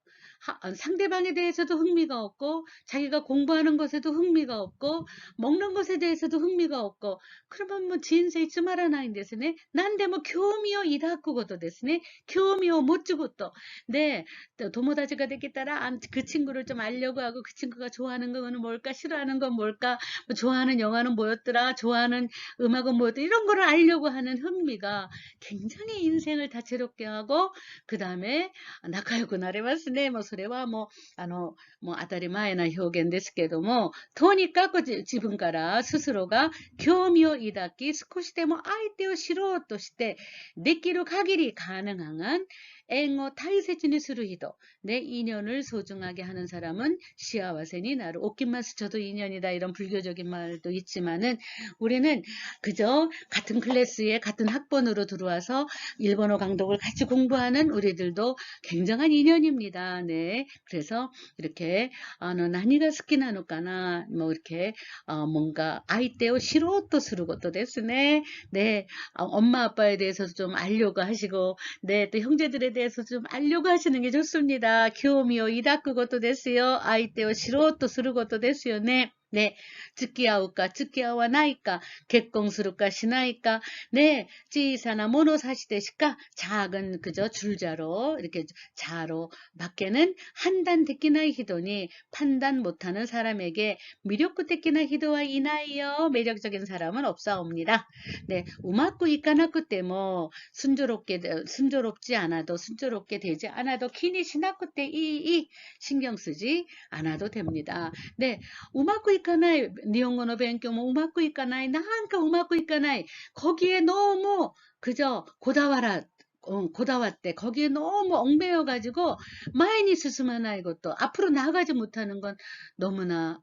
상대방에 대해서도 흥미가 없고 자기가 공부하는 것에도 흥미가 없고 먹는 것에 대해서도 흥미가 없고 그러면 뭐人生 つまらないんですね. 난데 뭐 교미を抱くことですね. 교미を持つこと. 네, 도모다치가 됐겠다라 그 친구를 좀 알려고 하고 그 친구가 좋아하는 건 뭘까 싫어하는 건 뭘까 뭐 좋아하는 영화는 뭐였더라 좋아하는 음악은 뭐였더라 이런 거를 알려고 하는 흥미가 굉장히 인생을 다채롭게 하고 그 다음에 나카요ku 나레마스네 뭐それはもう、もう当たり前な表現ですけども、とにかく自分からススロが興味を抱き、少しでも相手を知ろうとして、できる限り가능한 앵어大切にする人, 내 인연을 소중하게 하는 사람은 시아와세니 나루. 옷깃맛 저도 인연이다 이런 불교적인 말도 있지만은 우리는 그저 같은 클래스에 같은 학번으로 들어와서 일본어 강독을 같이 공부하는 우리들도 굉장한 인연입니다. 네, 그래서 이렇게 나니가 스키나노까나 뭐 이렇게 뭔가 아이떼오 시로또 스루고또 데스네. 네, 엄마 아빠에 대해서 좀 알려고 하시고, 네, 또 형제들에 대해서 좀 알려고 하시는 게 좋습니다. 교미오 이다크 것도 됐어요. 아이떼오 시로또 스루 것도 됐어요. 네. 네, 付き合うか付き合わないか 結婚するか しないか 네, 小さな物差しでしか 작은 그저 줄자로 이렇게 자로 밖에는 판단できない 히도니 판단 못하는 사람에게 미력的な 히도와 이나이요. 매력적인 사람은 없사옵니다. 네, 우마쿠 이까나쿠ても 순조롭지 않아도 순조롭게 되지 않아도 키니시나쿠て 이 신경 쓰지 않아도 됩니다. 네, うまくいかない 일본어 勉強もうまくいかない なんかうまくいかない 거기에 너무 그저 고다왔대 거기에 너무 얽매여가지고 마이니 스스마나이 것도 앞으로 나아가지 못하는 건 너무나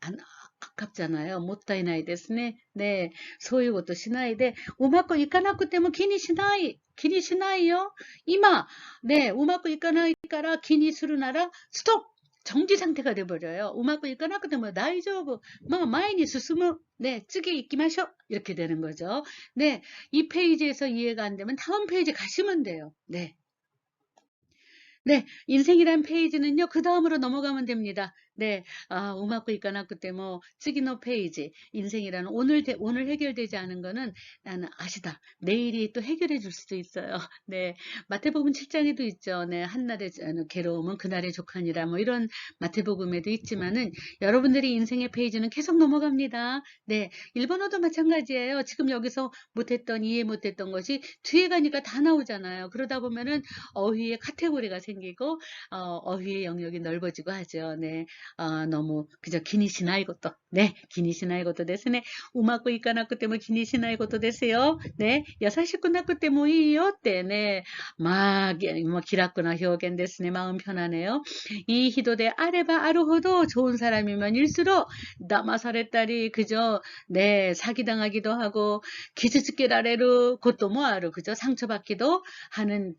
아깝잖아요. 못다이나이 데스네. 네, そういうことしないで うまくいかなくても気にしないよ. 이마. 네, うまくいかないから 気にするなら 스톱. 정지 상태가 돼버려요. 우마고 이까나 그다음에 나이저브 뭐 마이니 스스무 네 찌개 있기 마셔 이렇게 되는 거죠. 네, 이 페이지에서 이해가 안 되면 다음 페이지 가시면 돼요. 네. 네, 인생이란 페이지는요, 그 다음으로 넘어가면 됩니다. 네, 우마쿠 이까나쿠 때뭐 찌기노 페이지, 인생이라는 오늘 해결되지 않은 거는 나는 아시다. 내일이 또 해결해 줄 수도 있어요. 네, 마태복음 7장에도 있죠. 네, 한날의 괴로움은 그날의 족하니라. 뭐 이런 마태복음에도 있지만은 여러분들이 인생의 페이지는 계속 넘어갑니다. 네, 일본어도 마찬가지예요. 지금 여기서 이해 못했던 것이 뒤에 가니까 다 나오잖아요. 그러다 보면은 어휘의 카테고리가 생기고 어휘의 영역이 넓어지고 하죠. 네, 너무 그저 기니시나이 것도 네, 기니시나이 것도 됐으네. 우마쿠 이까나쿠 때문에 기니시나이 것도 됐어요. 네, 야사시쿠나쿠 때문이요. 때 네, 뭐 기라꾸나 표현 됐으네. 마음 편하네요. 이 히도데 아레바 아르호도 좋은 사람이면 일수록 나마사레딸이 그저 네, 사기당하기도 하고 기즈츠케라레루 것도 뭐하루 그저 상처받기도 하는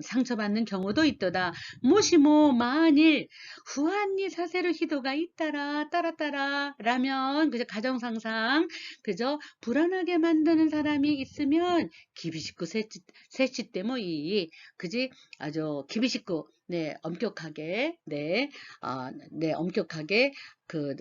상처받는 경우도 있도다. 무시 뭐 만일 후한니 사세르 히도가 있다라 따라따라 라면 그저 가정상상 그저 불안하게 만드는 사람이 있으면 기비식구 세치 때문에 그지 아주 기비식구 네 엄격하게 네 엄격하게 그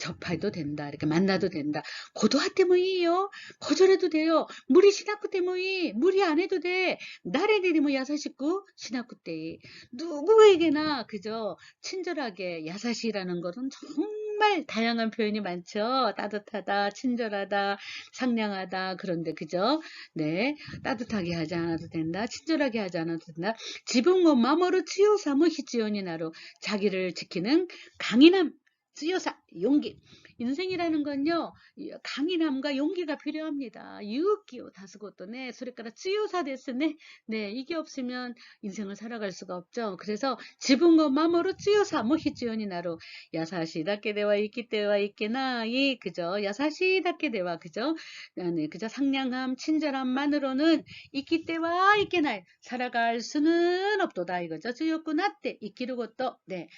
접해도 된다 이렇게 만나도 된다. 고도화 때문이요. 거절해도 돼요. 무리 시나쿠 때문에 무리 안 해도 돼. 나래들이 뭐 야사식구 시나쿠 때 누구에게나 그저 친절하게 야사시라는 것은 정말 다양한 표현이 많죠. 따뜻하다, 친절하다, 상냥하다 그런데 그죠? 네, 따뜻하게 하지 않아도 된다. 친절하게 하지 않아도 된다. 지붕 마모로 찌요사무 히지요니 나로 자기를 지키는 강인함. 쯔요사, 용기. 인생이라는 건요, 강인함과 용기가 필요합니다. 유기요, 다스고또네, 소리까라 쯔요사 데스네. 네, 이게 없으면 인생을 살아갈 수가 없죠. 그래서 지붕과 마모로 쯔요사, 모히쯔요니 나로, 야사시답게 대와 있기 때와 있기나이, 그죠? 야사시답게 대와, 그죠? 네, 그저 상냥함, 친절함만으로는 있기 때와 있기나이, 살아갈 수는 없도다, 이거죠. 쯔요꾸나 때, 있기를 것도, 네,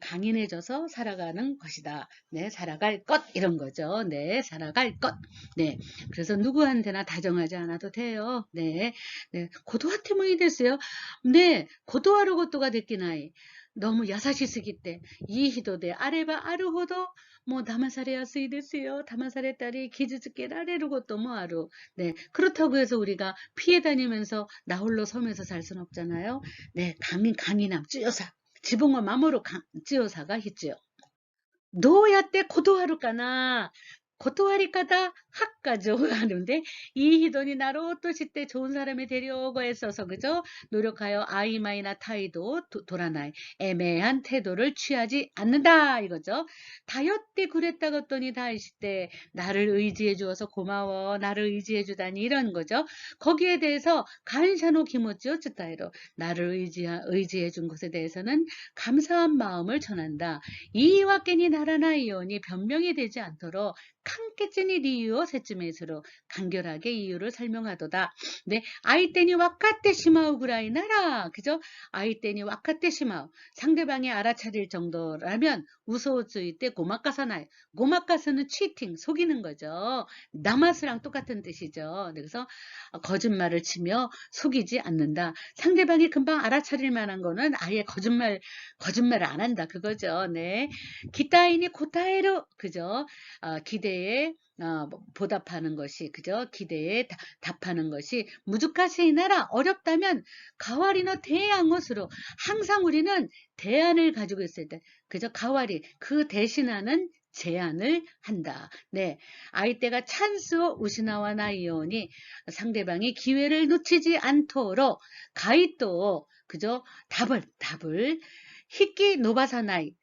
강인해져서 살아가는 것이다. 네, 살아갈 것 이런 거죠. 네, 살아갈 것. 네, 그래서 누구한테나 다정하지 않아도 돼요. 네, 고도화 때문이 됐어요. 네, 고도화로 것도가 됐기나이. 너무 야사시 쓰기 때 이히도데 아레바 아르호도 뭐 다마사레야스이 됐어요. 다마사레 딸이 기즈즈게 라레르 것도 뭐 아루. 네, 그렇다고 해서 우리가 피해 다니면서 나홀로 섬에서 살 순 없잖아요. 네, 강인함 쯔요사. 지붕을 마모로 쯔요사가 있지요. どうやって断るかな断り方학과죠 하는데 이 희돈이 나로 또 시대 좋은 사람이 되려고 애써서 그죠? 노력하여 아이마이나 타이도 도라나이 애매한 태도를 취하지 않는다 이거죠. 다이어트 그랬다가 했더니 다이시대 나를 의지해 주어서 고마워 나를 의지해 주다니 이런 거죠. 거기에 대해서 간샤노 기모찌 어쩌다이로 나를 의지해 준 것에 대해서는 감사한 마음을 전한다. 이와 께니 나라나이오니 변명이 되지 않도록 칸케츠니 리유오 세츠메이스로 간결하게 이유를 설명하도다. 네, 아이떼니 와카테 시마우 구라이 나라. 그죠? 아이떼니 와카테 시마우. 상대방이 알아차릴 정도라면 우소우츠이 때 고마까사나이. 고마까사는 치팅, 속이는 거죠. 나마스랑 똑같은 뜻이죠. 그래서 거짓말을 치며 속이지 않는다. 상대방이 금방 알아차릴 만한 거는 아예 거짓말을 안 한다. 그거죠. 네. 기타이니 고타에로. 그죠? 기대에 보답하는 것이 그죠? 기대에 답하는 것이 무주카시이 나라 어렵다면 가와리너 대양옷으로 항상 우리는 대안을 가지고 있을 때 그죠? 가와리 그 대신하는 제안을 한다. 네, 아이때가 찬스오 우시나와 나이오니 상대방이 기회를 놓치지 않도록 가이또 그죠? 답을 히키 노바사나이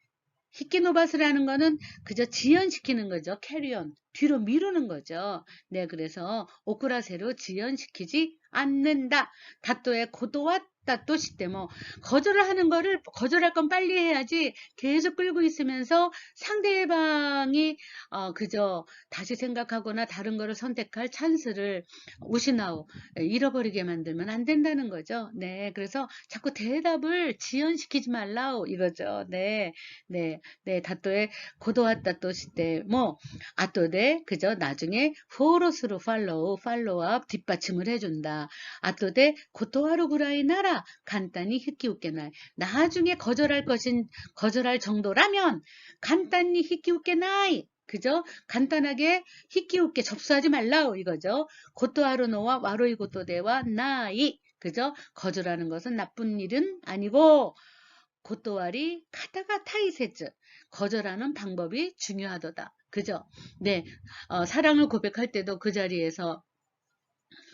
히키노바스라는 거는 그저 지연시키는 거죠. 캐리온. 뒤로 미루는 거죠. 네, 그래서 오쿠라세로 지연시키지 않는다. 다또의 고도와 다또 시대모 거절을 하는 거를 거절할 건 빨리 해야지 계속 끌고 있으면서 상대방이 그저 다시 생각하거나 다른 거를 선택할 찬스를 우시나오 잃어버리게 만들면 안 된다는 거죠. 네, 그래서 자꾸 대답을 지연시키지 말라오 이거죠. 네, 네. 네, 다또의 고도와 다또 시대 뭐 아또데 그죠? 나중에 포로스로 팔로우업 뒷받침을 해준다. 아또데 고토하루 구라이 나라 간단히 히키우케나이 나중에 거절할 정도라면 간단히 히키우케나이 그죠? 간단하게 히키우케 접수하지 말라 이거죠. 고토하루노와 와로이 고토데와 나이 그죠? 거절하는 것은 나쁜 일은 아니고 고토와리 카타가 타이세즈 거절하는 방법이 중요하도다. 그죠? 네, 사랑을 고백할 때도 그 자리에서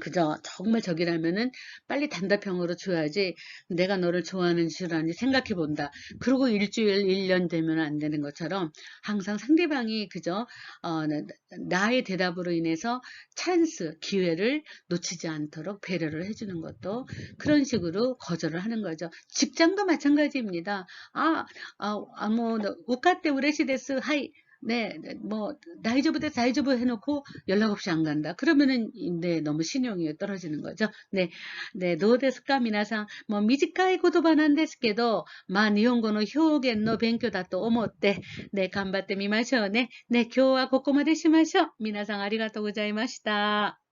그죠? 정말 저기라면은 빨리 단답형으로 줘야지 내가 너를 좋아하는 줄 아니 생각해 본다. 그리고 일주일, 1년 되면 안 되는 것처럼 항상 상대방이 그죠? 나의 대답으로 인해서 찬스, 기회를 놓치지 않도록 배려를 해주는 것도 그런 식으로 거절을 하는 거죠. 직장도 마찬가지입니다. 뭐, 우카테 우레시데스, 하이. 네, 뭐, 다이저브 해놓고 연락 없이 안 간다. 그러면은, 네, 너무 신용이 떨어지는 거죠. 네, 네, 도우데스까, 미나상, 뭐, 미지카이 고도바なんですけど、まあ、日本語の表現の勉強だと思って、ね、頑張ってみましょうね。ね、今日はここまでしましょう。皆さんありがとうございました。